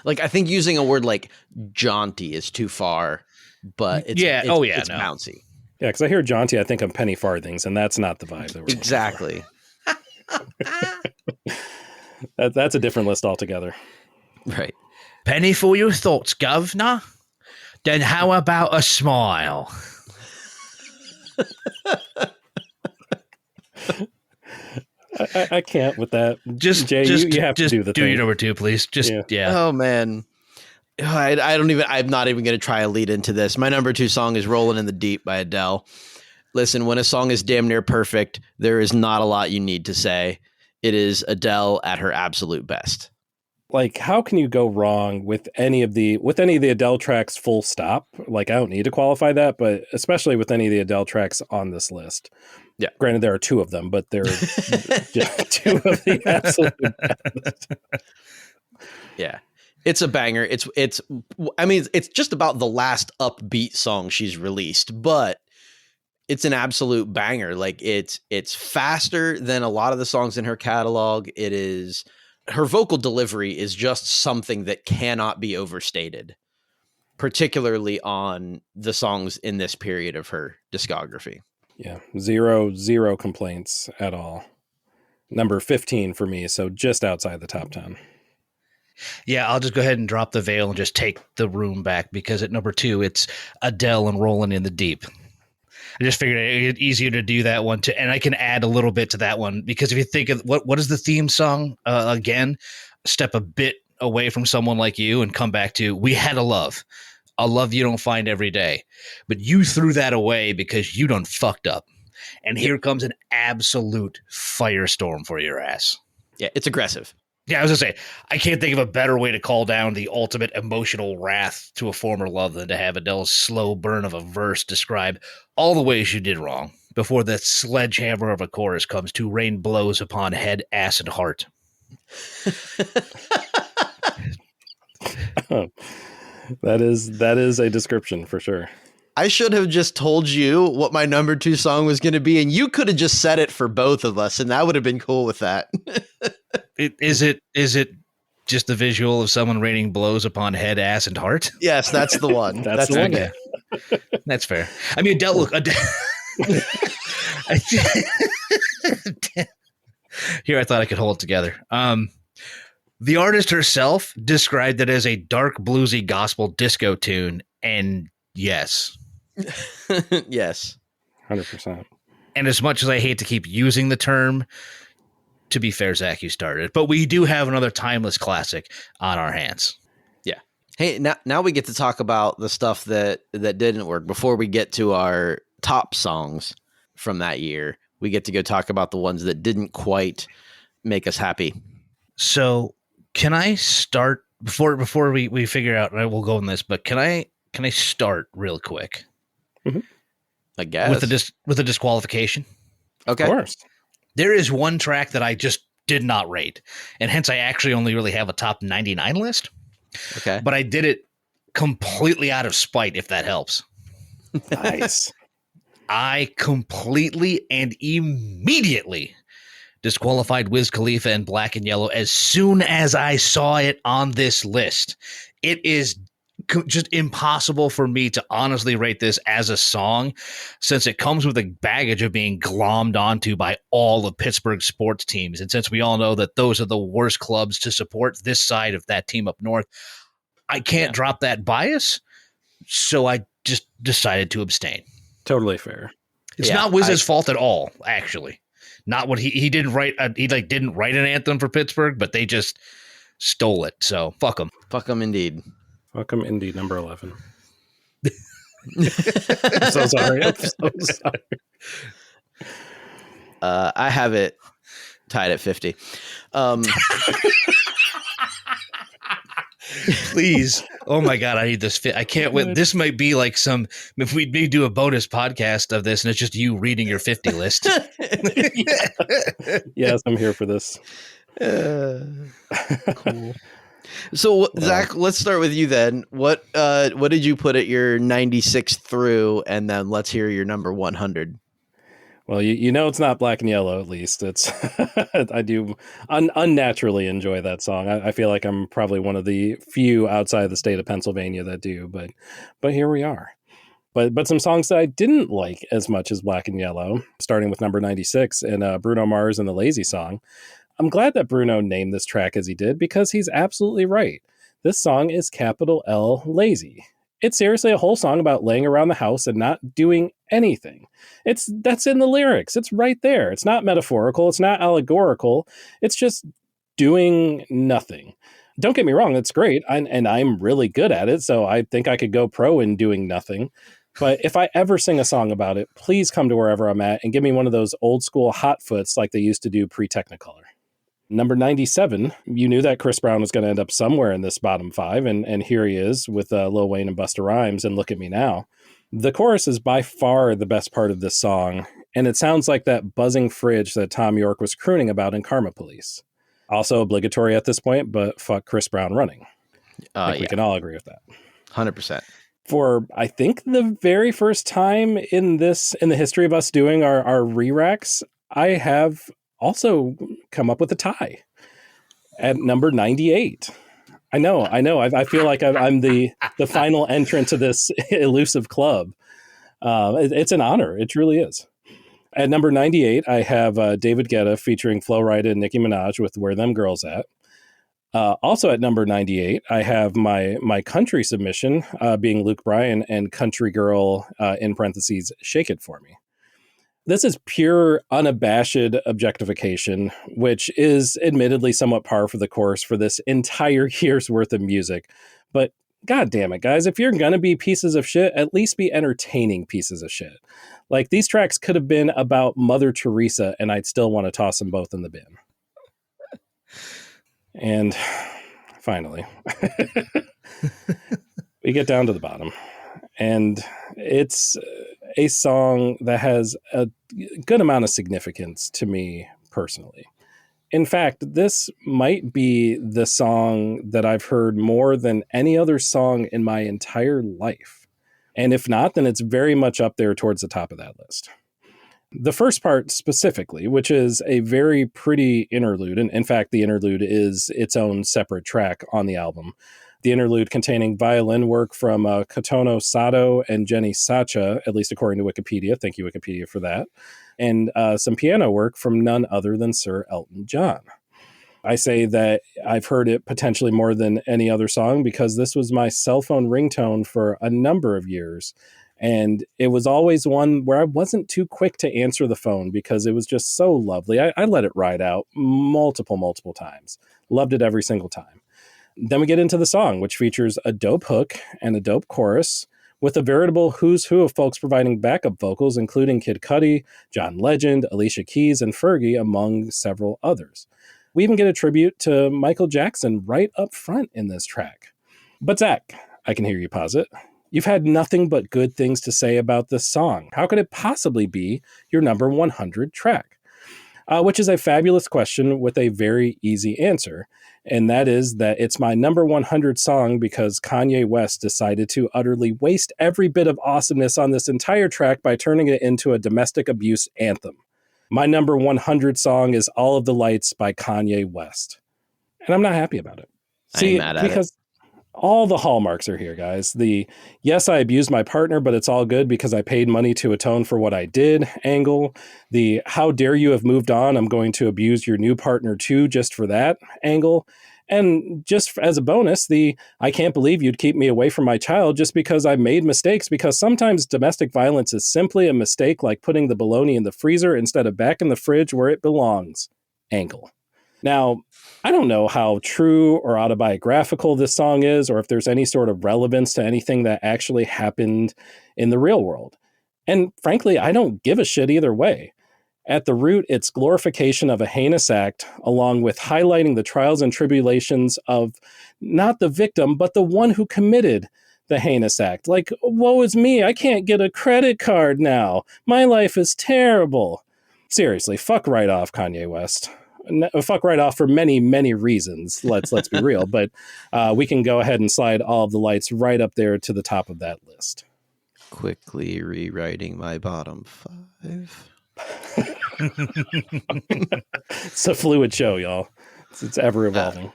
Like, I think using a word like jaunty is too far. But it's bouncy. Yeah, because I hear jaunty, I think of penny farthings, and that's not the vibe that we're exactly. That's a different list altogether. Right. Penny for your thoughts, governor. Then how about a smile? I can't with that. Jay, you have to do the thing. Do your number 2, please. Yeah. Oh man. I'm not even going to try a lead into this. My number 2 song is Rolling in the Deep by Adele. Listen, when a song is damn near perfect, there is not a lot you need to say. It is Adele at her absolute best. Like, how can you go wrong with any of the Adele tracks full stop? Like, I don't need to qualify that, but especially with any of the Adele tracks on this list. Yeah. Granted, there are 2 of them, but they're just 2 of the absolute best. Yeah. It's a banger. It's just about the last upbeat song she's released, but it's an absolute banger. Like it's faster than a lot of the songs in her catalog. Her vocal delivery is just something that cannot be overstated, particularly on the songs in this period of her discography. Yeah. Zero complaints at all. Number 15 for me. So just outside the top 10. Yeah, I'll just go ahead and drop the veil and just take the room back because at number 2, it's Adele and Rolling in the Deep. I just figured it's easier to do that one too, and I can add a little bit to that one because if you think of what is the theme song again, step a bit away from Someone Like You and come back to We Had a Love you don't find every day, but you threw that away because you done fucked up, and here comes an absolute firestorm for your ass. Yeah, it's aggressive. Yeah, I was going to say, I can't think of a better way to call down the ultimate emotional wrath to a former love than to have Adele's slow burn of a verse describe all the ways you did wrong before the sledgehammer of a chorus comes to rain blows upon head, ass, and heart. That is a description for sure. I should have just told you what my number 2 song was going to be, and you could have just said it for both of us, and I would have been cool with that. Is it just the visual of someone raining blows upon head, ass, and heart? Yes, that's the one. That's the one. Okay. That's fair. I mean, Adele, look. Here, I thought I could hold it together. The artist herself described it as a dark, bluesy gospel disco tune, and yes. Yes. 100%. And as much as I hate to keep using the term, to be fair, Zach, you started, but we do have another timeless classic on our hands. Yeah. Hey, now we get to talk about the stuff that didn't work. Before we get to our top songs from that year, we get to go talk about the ones that didn't quite make us happy. So can I start before we figure out, and we'll go in this, but can I start real quick? Mm-hmm. I guess. With a disqualification? Okay. Of course. There is one track that I just did not rate, and hence I actually only really have a top 99 list. Okay. But I did it completely out of spite, if that helps. Nice. I completely and immediately disqualified Wiz Khalifa and Black and Yellow as soon as I saw it on this list. It is just impossible for me to honestly rate this as a song, since it comes with a baggage of being glommed onto by all of Pittsburgh's sports teams. And since we all know that those are the worst clubs to support this side of that team up north, I can't drop that bias. So I just decided to abstain. Totally fair. It's not Wiz's fault at all, actually. Not what he didn't write. He didn't write an anthem for Pittsburgh, but they just stole it. So fuck them. Fuck them indeed. Fuck them indeed. Number 11. I'm so sorry. I have it tied at 50. Please. Oh my God, I need this fit. I can't wait. This might be like if we do a bonus podcast of this and it's just you reading your 50 list. Yes, I'm here for this. Cool. So Zach, let's start with you then. What did you put at your 96 through, and then let's hear your number 100. Well, you know it's not Black and Yellow. At least it's I do unnaturally enjoy that song. I feel like I'm probably one of the few outside the state of Pennsylvania that do. But here we are. But some songs that I didn't like as much as Black and Yellow, starting with number 96 and Bruno Mars and the Lazy Song. I'm glad that Bruno named this track as he did, because he's absolutely right. This song is capital L lazy. It's seriously a whole song about laying around the house and not doing anything. That's in the lyrics. It's right there. It's not metaphorical. It's not allegorical. It's just doing nothing. Don't get me wrong. It's great. And I'm really good at it. So I think I could go pro in doing nothing. But if I ever sing a song about it, please come to wherever I'm at and give me one of those old school hot foots like they used to do pre-Technicolor. Number 97, you knew that Chris Brown was going to end up somewhere in this bottom 5, and here he is with Lil Wayne and Busta Rhymes and Look at Me Now. The chorus is by far the best part of this song, and it sounds like that buzzing fridge that Tom York was crooning about in Karma Police. Also obligatory at this point, but fuck Chris Brown running. I think we can all agree with that. 100%. For, I think, the very first time in the history of us doing our re-racks, I have also come up with a tie at number 98. I know. I feel like I'm the final entrant to this elusive club. It's an honor. It truly is. At number 98, I have David Guetta featuring Flo Rida and Nicki Minaj with Where Them Girls At. Also at number 98, I have my country submission being Luke Bryan and Country Girl in parentheses, Shake It For Me. This is pure, unabashed objectification, which is admittedly somewhat par for the course for this entire year's worth of music. But God damn it, guys, if you're going to be pieces of shit, at least be entertaining pieces of shit. Like, these tracks could have been about Mother Teresa, and I'd still want to toss them both in the bin. And finally, we get down to the bottom. And it's a song that has a good amount of significance to me personally. In fact, this might be the song that I've heard more than any other song in my entire life. And if not, then it's very much up there towards the top of that list. The first part specifically, which is a very pretty interlude. And in fact, the interlude is its own separate track on the album. The interlude containing violin work from Kotono Sato and Jenny Sacha, at least according to Wikipedia. Thank you, Wikipedia, for that. And some piano work from none other than Sir Elton John. I say that I've heard it potentially more than any other song because this was my cell phone ringtone for a number of years. And it was always one where I wasn't too quick to answer the phone because it was just so lovely. I let it ride out multiple times. Loved it every single time. Then we get into the song, which features a dope hook and a dope chorus with a veritable who's who of folks providing backup vocals, including Kid Cudi, John Legend, Alicia Keys, and Fergie, among several others. We even get a tribute to Michael Jackson right up front in this track. But Zach, I can hear you pause it. You've had nothing but good things to say about this song. How could it possibly be your number 100 track? Which is a fabulous question with a very easy answer. And that is that it's my number 100 song because Kanye West decided to utterly waste every bit of awesomeness on this entire track by turning it into a domestic abuse anthem. My number 100 song is All of the Lights by Kanye West. And I'm not happy about it. See, because all the hallmarks are here, guys. The, yes, I abused my partner, but it's all good because I paid money to atone for what I did angle. The, how dare you have moved on? I'm going to abuse your new partner too, just for that angle. And just as a bonus, the, I can't believe you'd keep me away from my child just because I made mistakes, because sometimes domestic violence is simply a mistake, like putting the bologna in the freezer instead of back in the fridge where it belongs angle. Now, I don't know how true or autobiographical this song is, or if there's any sort of relevance to anything that actually happened in the real world. And frankly, I don't give a shit either way. At the root, it's glorification of a heinous act, along with highlighting the trials and tribulations of not the victim, but the one who committed the heinous act. Like, woe is me, I can't get a credit card now. My life is terrible. Seriously, fuck right off, Kanye West. Fuck right off for many reasons. Let's be real, but we can go ahead and slide All of the Lights right up there to the top of that list. Quickly rewriting my bottom 5. It's a fluid show, y'all. It's ever evolving.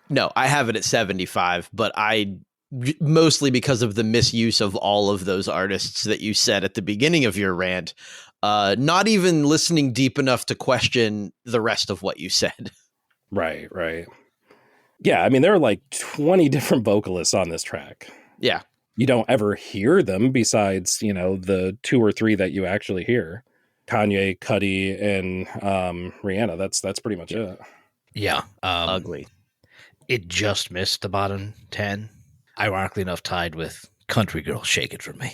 No, I have it at 75, but I mostly because of the misuse of all of those artists that you said at the beginning of your rant. Not even listening deep enough to question the rest of what you said. Right. Yeah, I mean, there are like 20 different vocalists on this track. Yeah. You don't ever hear them besides, the 2 or 3 that you actually hear. Kanye, Cudi, and Rihanna. That's pretty much it. Yeah. Ugly. It just missed the bottom 10. Ironically enough, tied with Country Girl, Shake It For Me.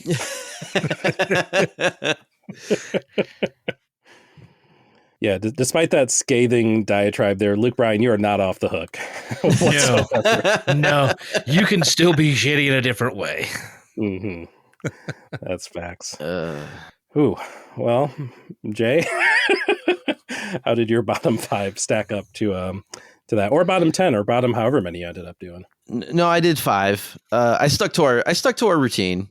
Yeah, despite that scathing diatribe there, Luke Bryan, you are not off the hook. No, you can still be shitty in a different way. Mm-hmm. That's facts. Ooh, well, Jay, how did your bottom 5 stack up to that, or bottom 10, or bottom however many you ended up doing? No, I did 5. I stuck to our routine.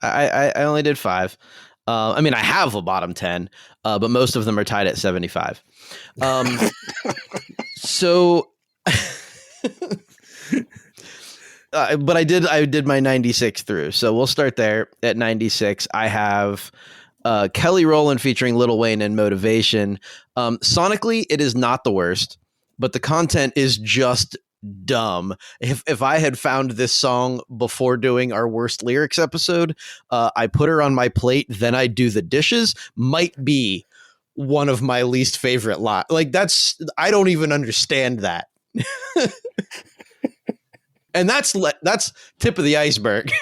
I only did 5. I mean, I have a bottom 10, but most of them are tied at 75. So, but I did my 96 through. So we'll start there at 96. I have Kelly Rowland featuring Lil Wayne and Motivation. Sonically, it is not the worst, but the content is just dumb. If I had found this song before doing our worst lyrics episode, I put her on my plate, then I do the dishes, might be one of my least favorite lines. Like I don't even understand that. And that's tip of the iceberg.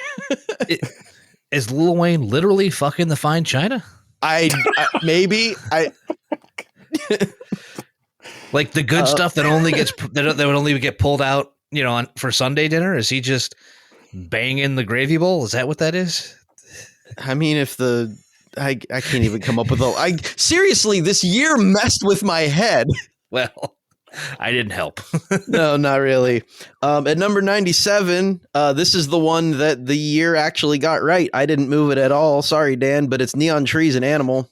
Is Lil Wayne literally fucking the fine china? Maybe. Like the good stuff that only gets that would only get pulled out, for Sunday dinner. Is he just banging the gravy bowl? Is that what that is? I mean, I can't even come up with seriously, this year messed with my head. Well, I didn't help. No, not really. At number 97, this is the one that the year actually got right. I didn't move it at all. Sorry, Dan, but it's Neon Trees and Animal.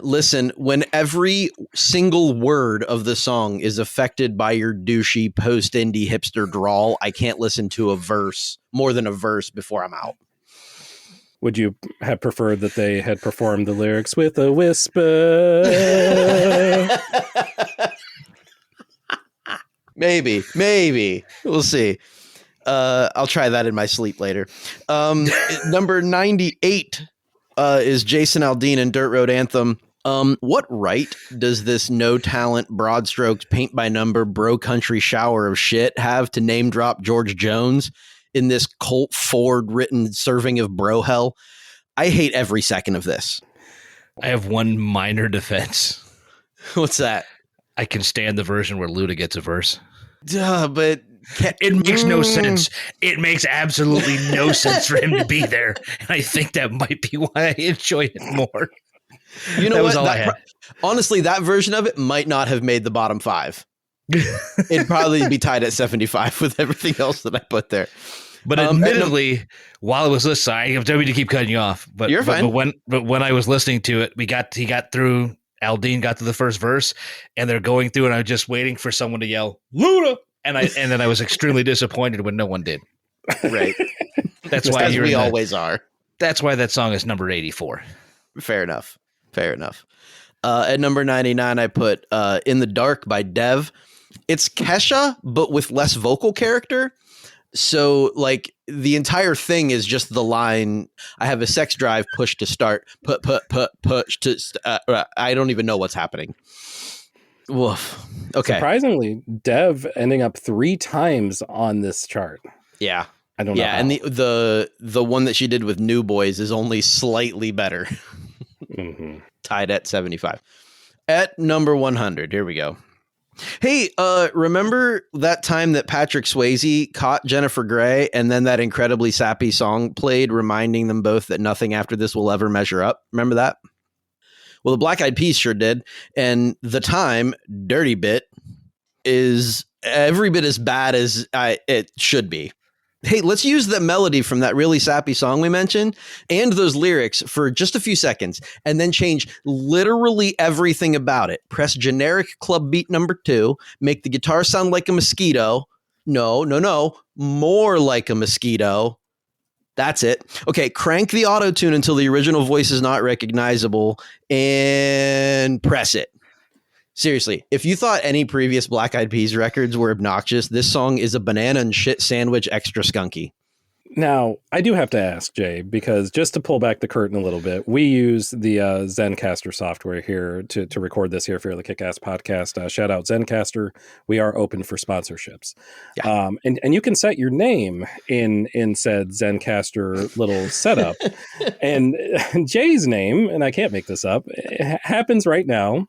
Listen, when every single word of the song is affected by your douchey post-indie hipster drawl, I can't listen to more than a verse before I'm out. Would you have preferred that they had performed the lyrics with a whisper? Maybe. We'll see. I'll try that in my sleep later. Number 98 is Jason Aldean and Dirt Road Anthem. What right does this no talent, broad strokes, paint by number, bro country shower of shit have to name drop George Jones in this Colt Ford written serving of bro hell? I hate every second of this. I have one minor defense. What's that? I can stand the version where Luda gets a verse. But it makes no sense. It makes absolutely no sense for him to be there. And I think that might be why I enjoy it more. You know that what? was all I had. Honestly, that version of it might not have made the bottom 5. It'd probably be tied at 75 with everything else that I put there. But admittedly, while I was listening, I don't mean to keep cutting you off. But you're fine. But when I was listening to it, he got through. Aldean got to the first verse, and they're going through, and I was just waiting for someone to yell Luda, and then I was extremely disappointed when no one did. Right. That's why we always are. That's why that song is number 84. Fair enough. At number 99, I put In the Dark by Dev. It's Kesha, but with less vocal character. So, like, the entire thing is just the line, I have a sex drive, push to start, push to, I don't even know what's happening. Woof. Okay. Surprisingly, Dev ending up 3 times on this chart. Yeah. I don't know. Yeah, how. and the one that she did with New Boys is only slightly better. Mm-hmm. Tied at 75. At number 100, here we go. Hey, remember that time that Patrick Swayze caught Jennifer Grey and then that incredibly sappy song played, reminding them both that nothing after this will ever measure up? Remember that? Well, the Black Eyed Peas sure did. And the time, Dirty Bit, is every bit as bad as it should be. Hey, let's use the melody from that really sappy song we mentioned and those lyrics for just a few seconds and then change literally everything about it. Press generic club beat number 2, make the guitar sound like a mosquito. No, more like a mosquito. That's it. Okay, crank the auto-tune until the original voice is not recognizable and press it. Seriously, if you thought any previous Black Eyed Peas records were obnoxious, this song is a banana and shit sandwich extra skunky. Now, I do have to ask, Jay, because just to pull back the curtain a little bit, we use the Zencastr software here to record this here for the KickAss podcast. Shout out Zencastr. We are open for sponsorships. Yeah. And you can set your name in said Zencastr little setup. And Jay's name, and I can't make this up, happens right now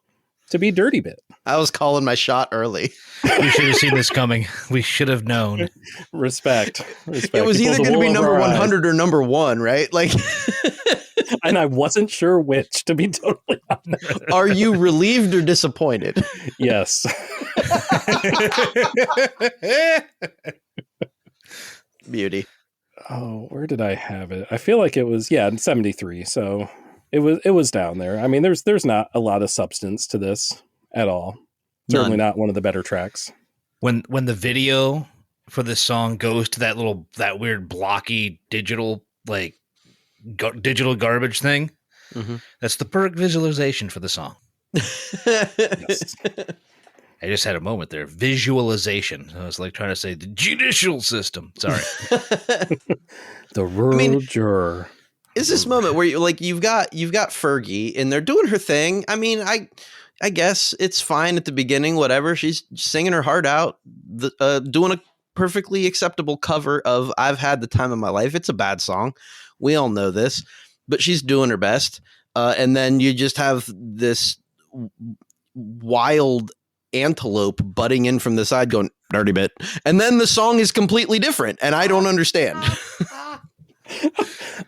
to be Dirty Bit. I was calling my shot early. We should have seen this coming. We should have known. Respect. It was either going to be number 100 or number 1, right? Like, and I wasn't sure which, to be totally honest. Are you relieved or disappointed? Yes. Beauty. Oh, where did I have it? I feel like it was 73. So it was down there. I mean, there's not a lot of substance to this at all. Certainly not one of the better tracks. When the video for this song goes to that weird blocky digital digital garbage thing, that's the perfect visualization for the song. Yes. I just had a moment there. Visualization. I was like trying to say the judicial system. Sorry. The rural juror. Is this moment where you've got Fergie and they're doing her thing. I mean, I guess it's fine at the beginning, whatever. She's singing her heart out, doing a perfectly acceptable cover of I've Had the Time of My Life. It's a bad song. We all know this, but she's doing her best. And then you just have this wild antelope butting in from the side going, Dirty Bit. And then the song is completely different. And I don't understand.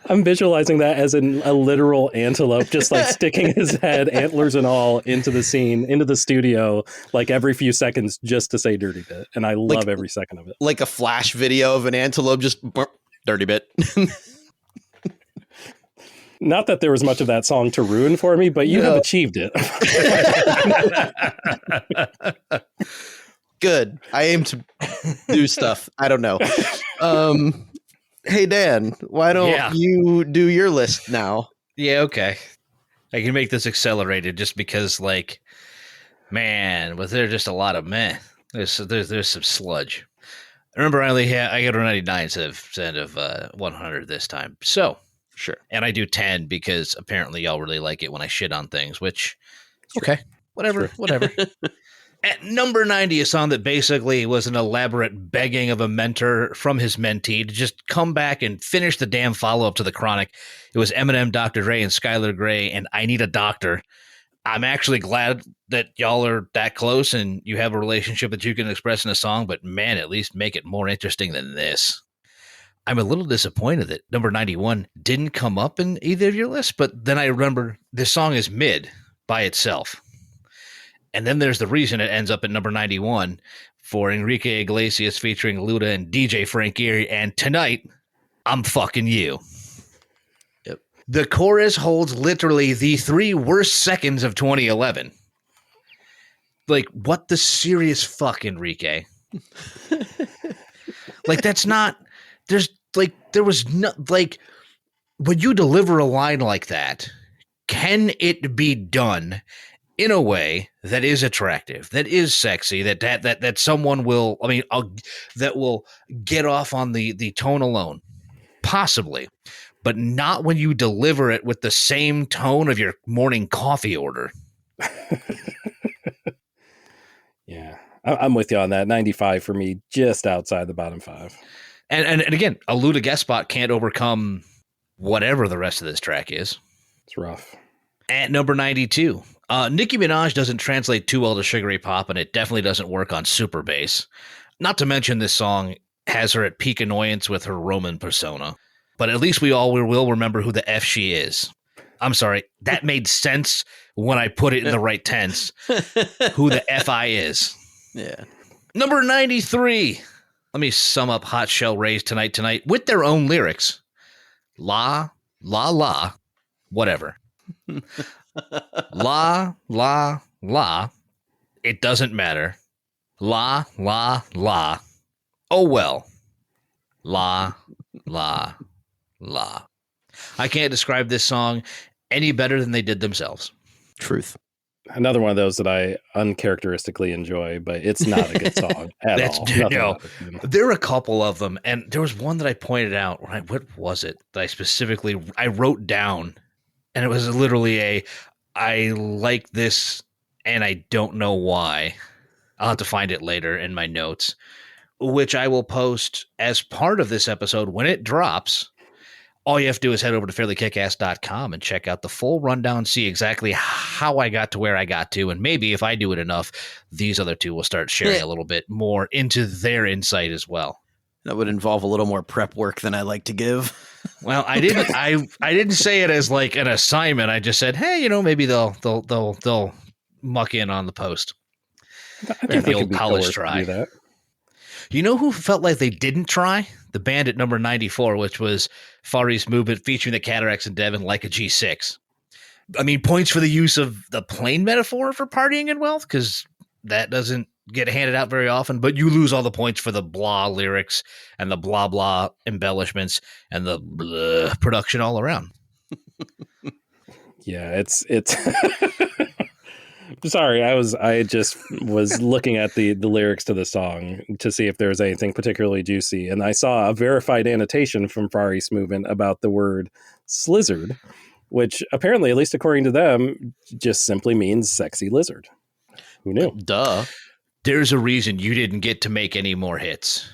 I'm visualizing that as a literal antelope, just like sticking his head, antlers and all, into the scene, into the studio, like every few seconds just to say Dirty Bit. And I love every second of it. Like a flash video of an antelope, just Dirty Bit. Not that there was much of that song to ruin for me, but you have achieved it. Good. I aim to do stuff. I don't know. Hey, Dan, why don't you do your list now? Yeah, okay. I can make this accelerated just because, like, man, was there just a lot of meh. There's some sludge. Remember, I got a 99 instead of 100 this time. So, sure. And I do 10 because apparently y'all really like it when I shit on things, which, okay, whatever. At number 90, a song that basically was an elaborate begging of a mentor from his mentee to just come back and finish the damn follow-up to The Chronic. It was Eminem, Dr. Dre, and Skylar Grey, and I Need a Doctor. I'm actually glad that y'all are that close and you have a relationship that you can express in a song, but man, at least make it more interesting than this. I'm a little disappointed that number 91 didn't come up in either of your lists, but then I remember this song is mid by itself. And then there's the reason it ends up at number 91 for Enrique Iglesias featuring Luda and DJ Frank Erie. And Tonight, I'm Fucking You. Yep. The chorus holds literally the 3 worst seconds of 2011. Like, what the serious fuck, Enrique? Like, that's not, there was no, like, when you deliver a line like that, can it be done in a way that is attractive, that is sexy, that someone will, that will get off on the tone alone? Possibly, but not when you deliver it with the same tone of your morning coffee order. Yeah, I'm with you on that. 95 for me, just outside the bottom 5. And again, a Luda guest spot can't overcome whatever the rest of this track is. It's rough. At number 92, Nicki Minaj doesn't translate too well to sugary pop, and it definitely doesn't work on super bass. Not to mention this song has her at peak annoyance with her Roman persona. But at least we all will remember who the F she is. I'm sorry, that made sense when I put it in the right tense. Who the F.I. is. Yeah. Number 93. Let me sum up Hot Shell Ray's Tonight with their own lyrics. La, la, la, whatever. La, la, la. It doesn't matter. La, la, la. Oh, well. La, la, la. I can't describe this song any better than they did themselves. Truth. Another one of those that I uncharacteristically enjoy, but it's not a good song at all. No, there are a couple of them, and there was one that I pointed out. What was it that I wrote down, and it was literally I like this, and I don't know why. I'll have to find it later in my notes, which I will post as part of this episode when it drops. All you have to do is head over to fairlykickass.com and check out the full rundown, see exactly how I got to where I got to. And maybe if I do it enough, these other two will start sharing a little bit more into their insight as well. That would involve a little more prep work than I like to give. Well, I didn't say it as like an assignment. I just said, hey, maybe they'll muck in on the post. Give the old college try. That. You know who felt like they didn't try? The band at number 94, which was Far East Movement featuring the Cataracts and Devin like a G6. I mean, points for the use of the plane metaphor for partying and wealth, because that doesn't get handed out very often, but you lose all the points for the blah lyrics and the blah blah embellishments and the blah production all around. Yeah, it's sorry, I just was looking at the lyrics to the song to see if there was anything particularly juicy, and I saw a verified annotation from Far East Movement about the word slizzard, which apparently, at least according to them, just simply means sexy lizard. Who knew? Duh. There's a reason you didn't get to make any more hits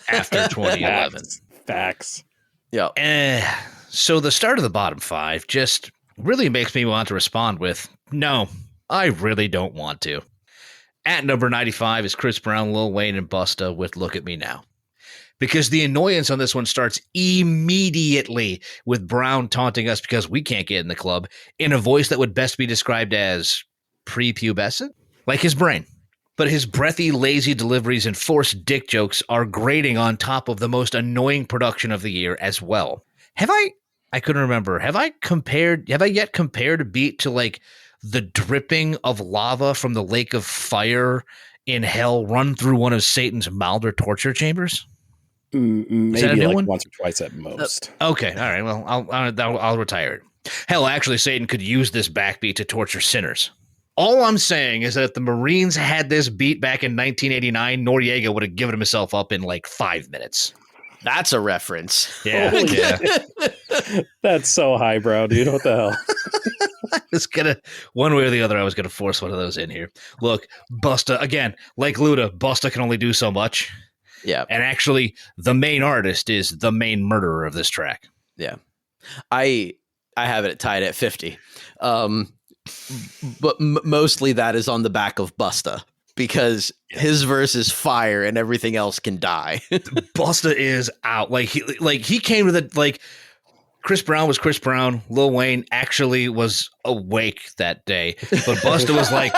after 2011. Facts. Yeah. So the start of the bottom 5 just really makes me want to respond with, no, I really don't want to. At number 95 is Chris Brown, Lil Wayne, and Busta with Look at Me Now. Because the annoyance on this one starts immediately with Brown taunting us because we can't get in the club in a voice that would best be described as prepubescent, like his brain. But his breathy, lazy deliveries and forced dick jokes are grating on top of the most annoying production of the year as well. Have I I couldn't remember. Have I yet compared a beat to like the dripping of lava from the lake of fire in hell run through one of Satan's milder torture chambers? Maybe like once or twice at most. Okay. All right. Well, I'll retire it. Hell, actually, Satan could use this backbeat to torture sinners. All I'm saying is that if the Marines had this beat back in 1989, Noriega would have given himself up in like 5 minutes. That's a reference. Yeah. That's so highbrow, dude. What the hell? I was gonna, one way or the other, I was gonna force one of those in here. Look, Busta, again, like Luda, Busta can only do so much. Yeah. And actually, the main artist is the main murderer of this track. Yeah. I have it tied at 50. But mostly that is on the back of Busta, because his verse is fire and everything else can die. Busta is out. He came to the, like, Chris Brown was Chris Brown. Lil Wayne actually was awake that day, but Busta was like,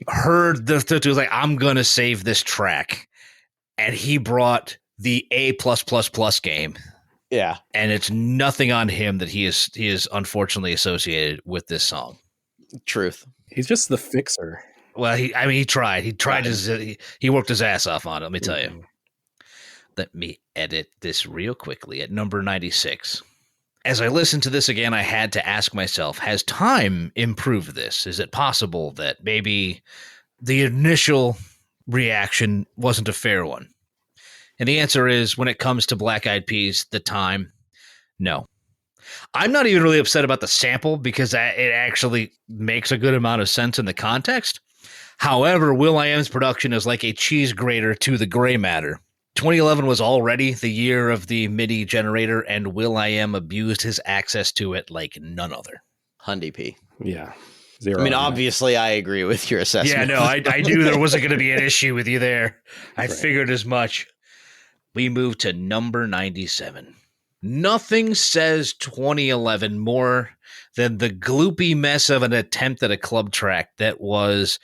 was like, I'm gonna save this track, and he brought the A+++ game. Yeah, and it's nothing on him that he is unfortunately associated with this song. Truth. He's just the fixer. Well, he tried. He worked his ass off on it. Let me tell you. Let me edit this real quickly at number 96. As I listened to this again, I had to ask myself, has time improved this? Is it possible that maybe the initial reaction wasn't a fair one? And the answer is, when it comes to Black Eyed Peas, the time, no. I'm not even really upset about the sample, because it actually makes a good amount of sense in the context. However, will.i.am's production is like a cheese grater to the gray matter. 2011 was already the year of the MIDI generator, and will.i.am abused his access to it like none other. Hundy P. Yeah. Zero. I mean, obviously, I agree with your assessment. Yeah, no, I knew there wasn't going to be an issue with you there. I figured as much. We move to number 97. Nothing says 2011 more than the gloopy mess of an attempt at a club track that was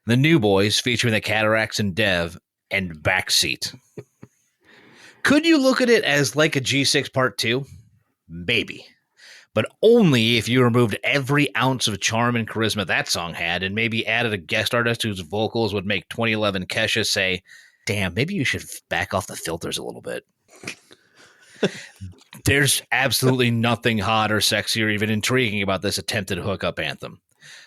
the New Boys featuring the Cataracts and Dev and Backseat. Could you look at it as like a G6 Part 2? Maybe. But only if you removed every ounce of charm and charisma that song had, and maybe added a guest artist whose vocals would make 2011 Kesha say, damn, maybe you should back off the filters a little bit. There's absolutely nothing hot or sexy or even intriguing about this attempted hookup anthem.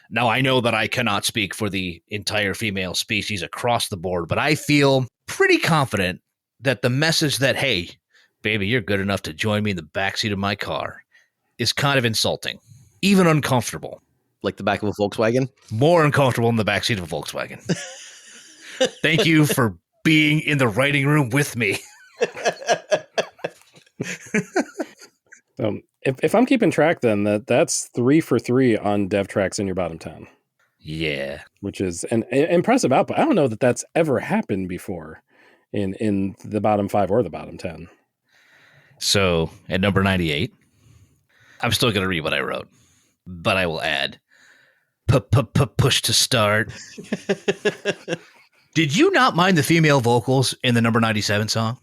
Now, I know that I cannot speak for the entire female species across the board, but I feel pretty confident that the message that, hey, baby, you're good enough to join me in the backseat of my car, is kind of insulting, even uncomfortable. Like the back of a Volkswagen? More uncomfortable in the backseat of a Volkswagen. Thank you for being in the writing room with me. If I'm keeping track, then that's 3 for 3 on dev tracks in your bottom 10. Yeah, which is an impressive output. I don't know that that's ever happened before in the bottom 5 or the bottom 10. So at number 98, I'm still going to read what I wrote, but I will add push to start. Did you not mind the female vocals in the number 97 song?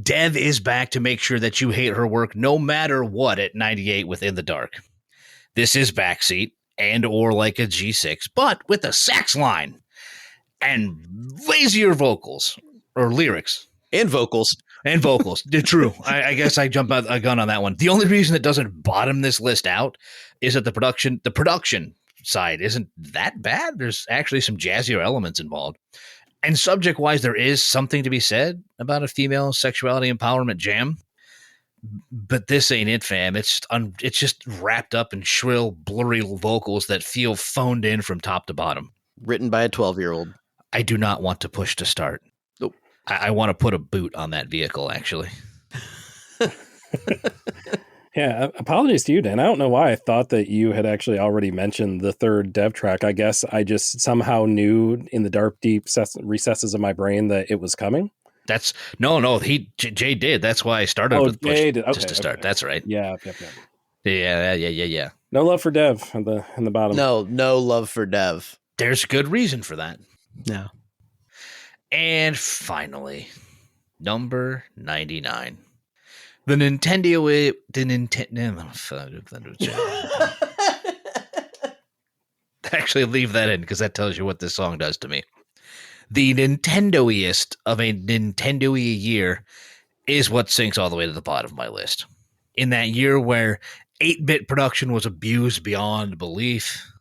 Dev is back to make sure that you hate her work no matter what at 98 with In the Dark. This is Backseat and or like a G6, but with a sax line and lazier vocals or lyrics. And vocals. And vocals. True. I guess I jumped out a gun on that one. The only reason it doesn't bottom this list out is that the production side isn't that bad. There's actually some jazzier elements involved. And subject-wise, there is something to be said about a female sexuality empowerment jam. But this ain't it, fam. It's just wrapped up in shrill, blurry vocals that feel phoned in from top to bottom. Written by a 12-year-old. I do not want to push to start. Nope. I want to put a boot on that vehicle, actually. Yeah, apologies to you, Dan. I don't know why I thought that you had actually already mentioned the third dev track. I guess I just somehow knew in the dark, deep recesses of my brain that it was coming. No. Jay did. That's why I started with push just to start. Okay. That's right. Yeah. Yeah. No love for Dev in the bottom. No love for Dev. There's good reason for that. No. And finally, number 99. The Nintendo. Actually, leave that in because that tells you what this song does to me. The Nintendo-iest of a Nintendo-y year is what sinks all the way to the bottom of my list. In that year where 8-bit production was abused beyond belief,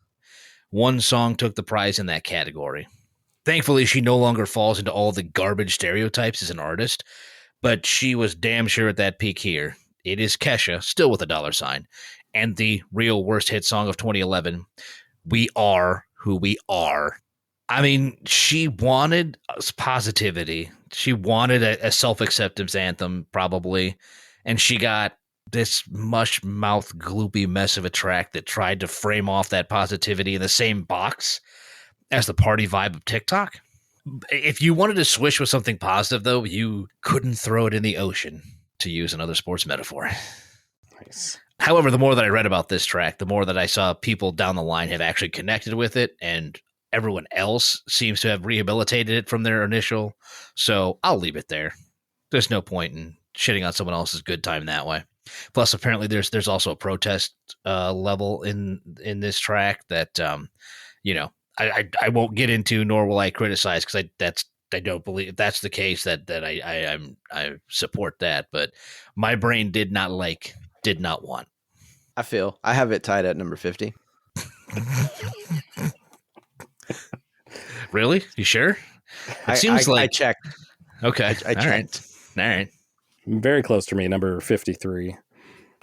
one song took the prize in that category. Thankfully, she no longer falls into all the garbage stereotypes as an artist, but she was damn sure at that peak here. It is Kesha, still with a $, and the real worst hit song of 2011, We Are Who We Are. I mean, she wanted positivity. She wanted a self-acceptance anthem, probably, and she got this mush-mouth, gloopy mess of a track that tried to frame off that positivity in the same box as the party vibe of TikTok. If you wanted to swish with something positive, though, you couldn't throw it in the ocean, to use another sports metaphor. Nice. However, the more that I read about this track, the more that I saw people down the line have actually connected with it, and everyone else seems to have rehabilitated it from their initial. So I'll leave it there. There's no point in shitting on someone else's good time that way. Plus, apparently, there's also a protest level in this track that I won't get into, nor will I criticize, because I don't believe if that's the case that I support that. But my brain did not want. I have it tied at number 50. Really? You sure? I checked. Okay. I checked. All right. Very close to me, number 53. I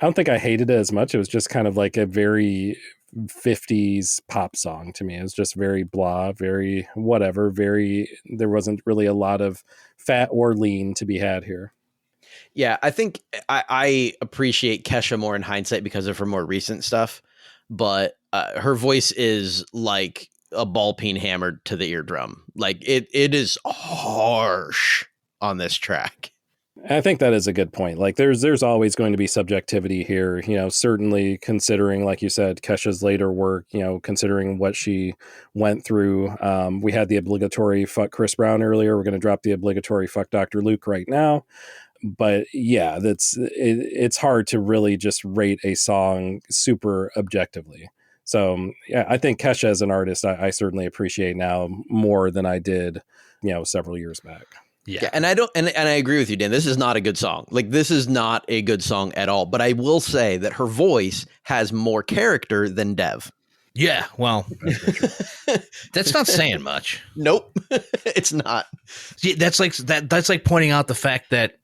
don't think I hated it as much. It was just kind of like a very 50s pop song to me. It was just very blah, very whatever, there wasn't really a lot of fat or lean to be had here. Yeah, I think I appreciate Kesha more in hindsight because of her more recent stuff, but her voice is like a ball peen hammered to the eardrum. Like it is harsh on this track. I think that is a good point. Like there's always going to be subjectivity here, certainly considering, like you said, Kesha's later work, considering what she went through. We had the obligatory fuck Chris Brown earlier. We're going to drop the obligatory fuck Dr. Luke right now. But yeah, it's hard to really just rate a song super objectively. So yeah, I think Kesha as an artist, I certainly appreciate now more than I did, several years back. Yeah, and I agree with you, Dan. This is not a good song. Like, this is not a good song at all. But I will say that her voice has more character than Dev. Yeah, well, that's not saying much. Nope, it's not. See, that's like pointing out the fact that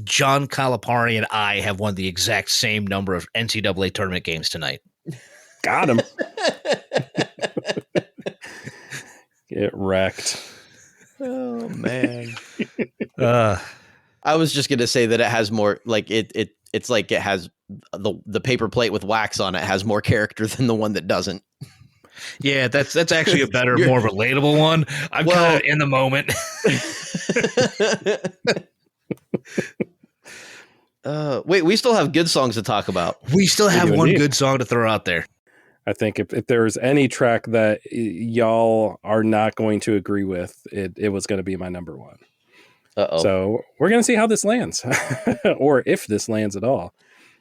John Calipari and I have won the exact same number of NCAA tournament games tonight. Got him. Get wrecked. Oh man. I was just gonna say that it has more, like it's like it has the paper plate with wax on it has more character than the one that doesn't. Yeah, that's actually a better, more relatable one. I'm kind of in the moment. Wait, we still have good songs to talk about. We still have one good song to throw out there. I think if there's any track that y'all are not going to agree with, it was going to be my number one. Uh-oh. So we're going to see how this lands, or if this lands at all.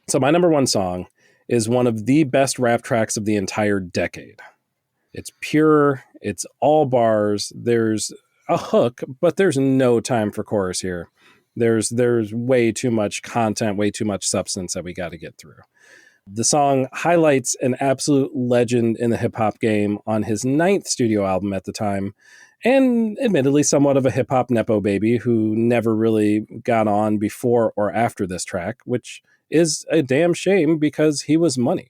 So my number one song is one of the best rap tracks of the entire decade. It's pure. It's all bars. There's a hook, but there's no time for chorus here. There's way too much content, way too much substance that we got to get through. The song highlights an absolute legend in the hip-hop game on his 9th studio album at the time, and admittedly somewhat of a hip-hop nepo baby who never really got on before or after this track, which is a damn shame because he was money.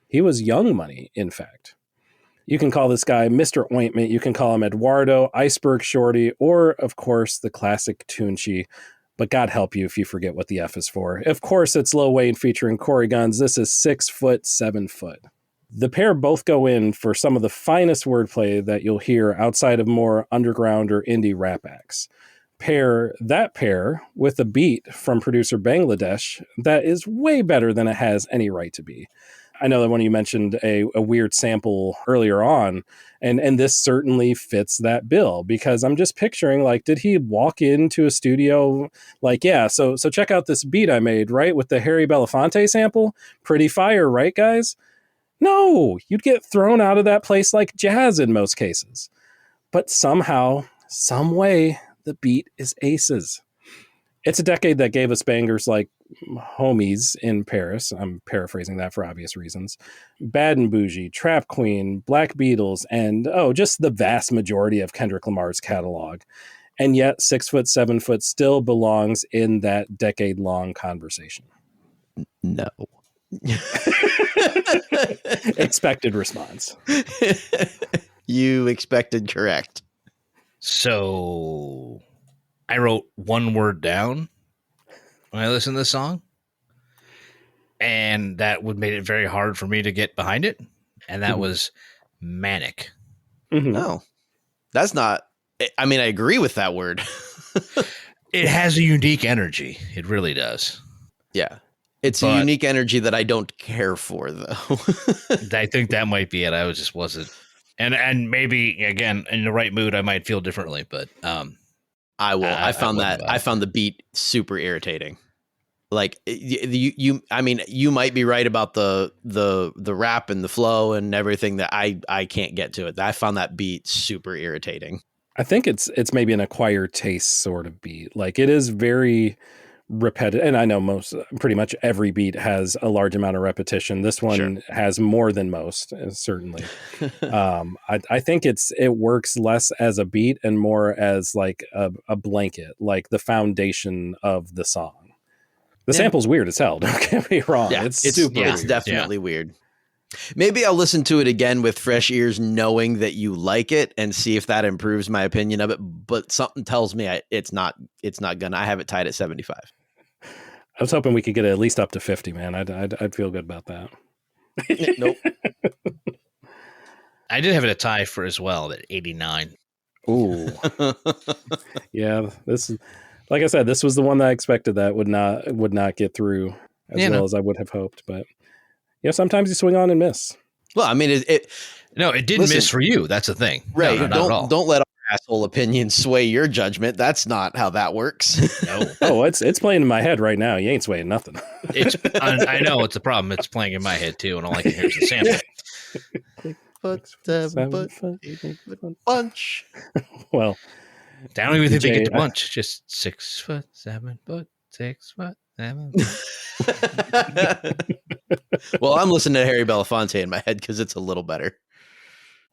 He was Young Money, in fact. You can call this guy Mr. Ointment, you can call him Eduardo, Iceberg Shorty, or, of course, the classic Tunchi. But God help you if you forget what the F is for. Of course, it's Lil Wayne featuring Corey Guns. This is 6 foot, 7 foot. The pair both go in for some of the finest wordplay that you'll hear outside of more underground or indie rap acts. Pair with a beat from producer Bangladesh that is way better than it has any right to be. I know that when you mentioned a weird sample earlier on, and this certainly fits that bill, because I'm just picturing, like, did he walk into a studio like, yeah, so check out this beat I made, right, with the Harry Belafonte sample? Pretty fire, right, guys? No, you'd get thrown out of that place like jazz in most cases. But somehow, some way, the beat is aces. It's a decade that gave us bangers like Homies in Paris. I'm paraphrasing that for obvious reasons. Bad and Bougie, Trap Queen, Black Beatles, and just the vast majority of Kendrick Lamar's catalog. And yet 6 foot, 7 foot still belongs in that decade-long conversation. No. Expected response. You expected correct. So I wrote one word down when I listened to this song, and that would made it very hard for me to get behind it. And that was manic. Mm-hmm. No, that's not. I mean, I agree with that word. It has a unique energy. It really does. Yeah. It's a unique energy that I don't care for, though. I think that might be it. I wasn't. And maybe, again, in the right mood, I might feel differently, but I will. I found the beat super irritating. Like I mean, you might be right about the rap and the flow and everything that I can't get to it. I found that beat super irritating. I think it's maybe an acquired taste sort of beat. Like, it is very repetitive, and I know pretty much every beat has a large amount of repetition. This one has more than most, certainly. I think it works less as a beat and more as like a blanket, like the foundation of the song. The sample's weird as hell, don't get me wrong. Yeah, it's super weird. It's definitely weird. Maybe I'll listen to it again with fresh ears, knowing that you like it, and see if that improves my opinion of it. But something tells me it's not gonna. I have it tied at 75. I was hoping we could get it at least up to 50, man. I'd feel good about that. Nope. I did have it a tie for as well at 89. Ooh. Yeah, this is, like I said, this was the one that I expected that would not get through as well as I would have hoped. But sometimes you swing on and miss. Well, I mean, it didn't miss for you. That's the thing, right? No, don't let our asshole opinions sway your judgment. That's not how that works. No. Oh, it's playing in my head right now. You ain't swaying nothing. I know it's a problem. It's playing in my head too, and all I can hear is the sample. Bunch. Well, I don't even think they get to bunch. Just 6 foot, 7 foot, 6 foot, 7 foot. Well, I'm listening to Harry Belafonte in my head because it's a little better.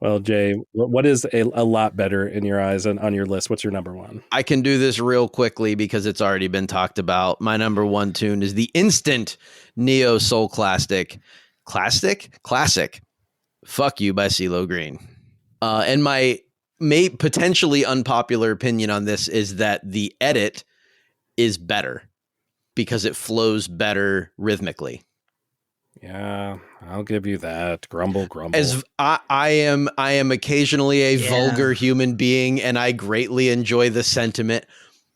Well, Jay, what is a lot better in your eyes and on your list? What's your number one? I can do this real quickly because it's already been talked about. My number one tune is the instant neo soul classic, Fuck You by CeeLo Green. And my potentially unpopular opinion on this is that the edit is better because it flows better rhythmically. Yeah, I'll give you that. Grumble. As I am occasionally a vulgar human being, and I greatly enjoy the sentiment,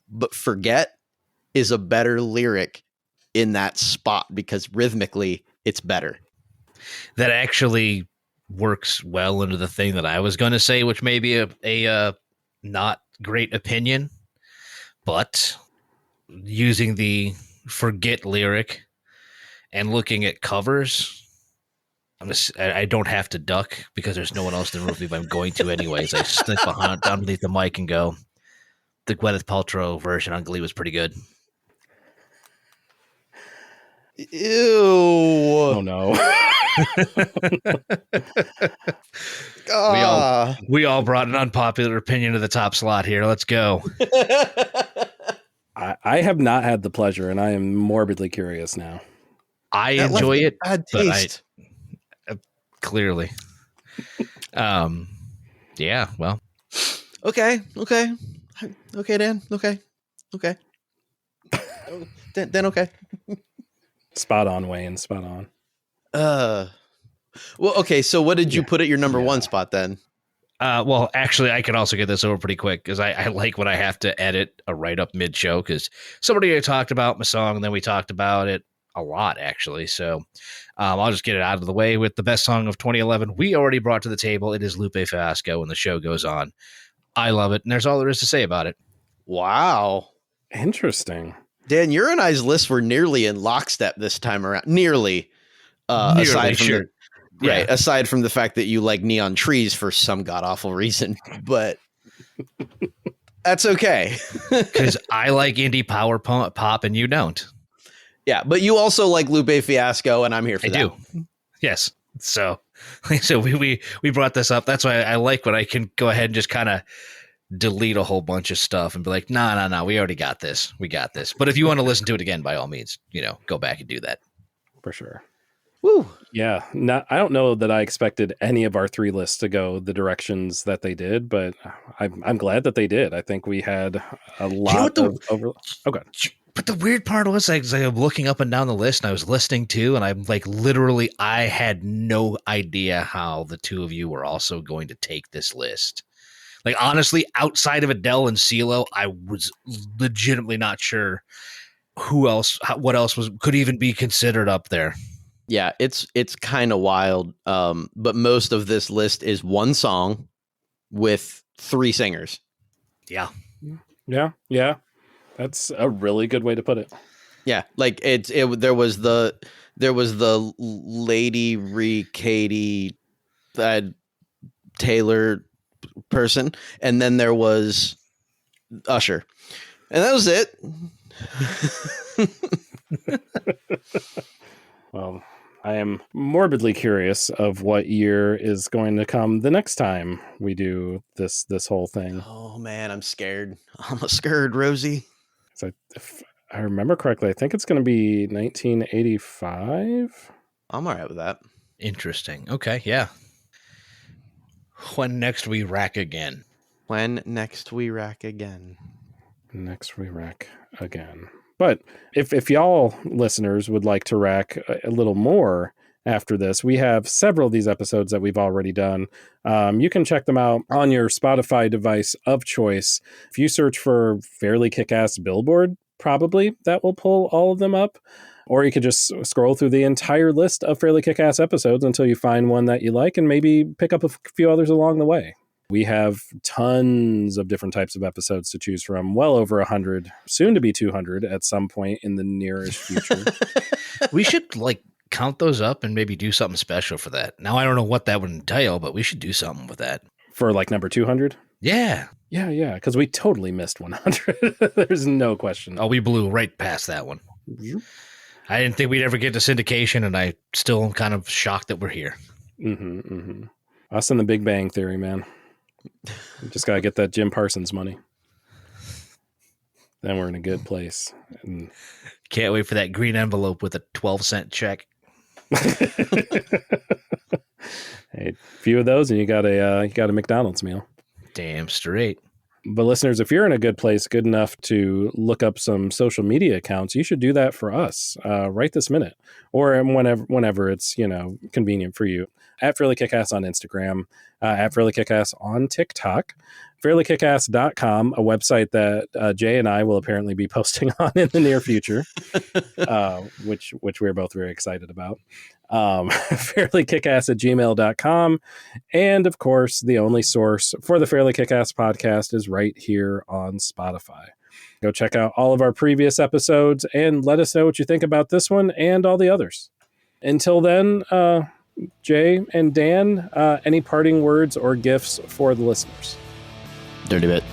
but Forget is a better lyric in that spot because rhythmically it's better. That actually works well into the thing that I was going to say, which may be a not great opinion, but using the Forget lyric and looking at covers, I don't have to duck because there's no one else in the room with me, but I'm going to anyways. I sneak down underneath the mic and go, the Gwyneth Paltrow version on Glee was pretty good. Ew. Oh, no. We all brought an unpopular opinion to the top slot here. Let's go. I have not had the pleasure, and I am morbidly curious now. I enjoy it, bad taste. but clearly. Yeah, well. Okay, Dan. Okay. Dan, okay. Spot on, Wayne. Spot on. Well, okay, so what did you put at your number one spot then? Well, actually, I can also get this over pretty quick because I like when I have to edit a write-up mid-show because somebody talked about my song and then we talked about it a lot, actually. So I'll just get it out of the way with the best song of 2011 we already brought to the table. It is Lupe Fiasco, and the show goes on. I love it, and there's all there is to say about it. Wow. Interesting. Dan, your and I's lists were nearly in lockstep this time around. Nearly. Aside from aside from the fact that you like Neon Trees for some god-awful reason. But that's okay. Because I like indie power pop and you don't. Yeah, but you also like Lupe Fiasco, and I'm here for that. I do. Yes. So we brought this up. That's why I like when I can go ahead and just kind of delete a whole bunch of stuff and be like, no, we already got this. We got this. But if you want to listen to it again, by all means, go back and do that. For sure. Woo. Yeah. I don't know that I expected any of our 3 lists to go the directions that they did, but I'm glad that they did. I think we had a lot of overlap. Okay. But the weird part was I'm looking up and down the list, and I was listening to, and I'm like, literally, I had no idea how the two of you were also going to take this list. Like, honestly, outside of Adele and CeeLo, I was legitimately not sure what else could even be considered up there. Yeah, it's kind of wild. But most of this list is one song with 3 singers. Yeah. That's a really good way to put it. Yeah, like there was the Lady Ree Katie Taylor person, and then there was Usher, and that was it. Well, I am morbidly curious of what year is going to come the next time we do this whole thing. Oh man, I'm scared. I'm scared, Rosie. So if I remember correctly, I think it's going to be 1985. I'm all right with that. Interesting. Okay, yeah. When next we rack again. Next we rack again. But if y'all listeners would like to rack a little more after this, we have several of these episodes that we've already done. You can check them out on your Spotify device of choice. If you search for Fairly KickAss Billboard, probably that will pull all of them up. Or you could just scroll through the entire list of Fairly KickAss episodes until you find one that you like and maybe pick up a few others along the way. We have tons of different types of episodes to choose from, well over 100, soon to be 200 at some point in the nearest future. We should count those up and maybe do something special for that. Now, I don't know what that would entail, but we should do something with that. For number 200? Yeah. Yeah, because we totally missed 100. There's no question. Oh, we blew right past that one. I didn't think we'd ever get to syndication, and I still am kind of shocked that we're here. Us and the Big Bang Theory, man. We just got to get that Jim Parsons money. Then we're in a good place. And can't wait for that green envelope with a 12-cent check. Hey, a few of those and you got a McDonald's meal. Damn straight. But listeners, if you're in a good place, good enough to look up some social media accounts, you should do that for us right this minute, or whenever it's convenient for you. At Fairly KickAss on Instagram, at Fairly KickAss on TikTok, fairlykickass.com, a website that Jay and I will apparently be posting on in the near future, which we're both very excited about. fairlykickass@gmail.com. And of course, the only source for the Fairly KickAss podcast is right here on Spotify. Go check out all of our previous episodes and let us know what you think about this one and all the others. Until then, Jay and Dan, any parting words or gifts for the listeners? Dirty bit.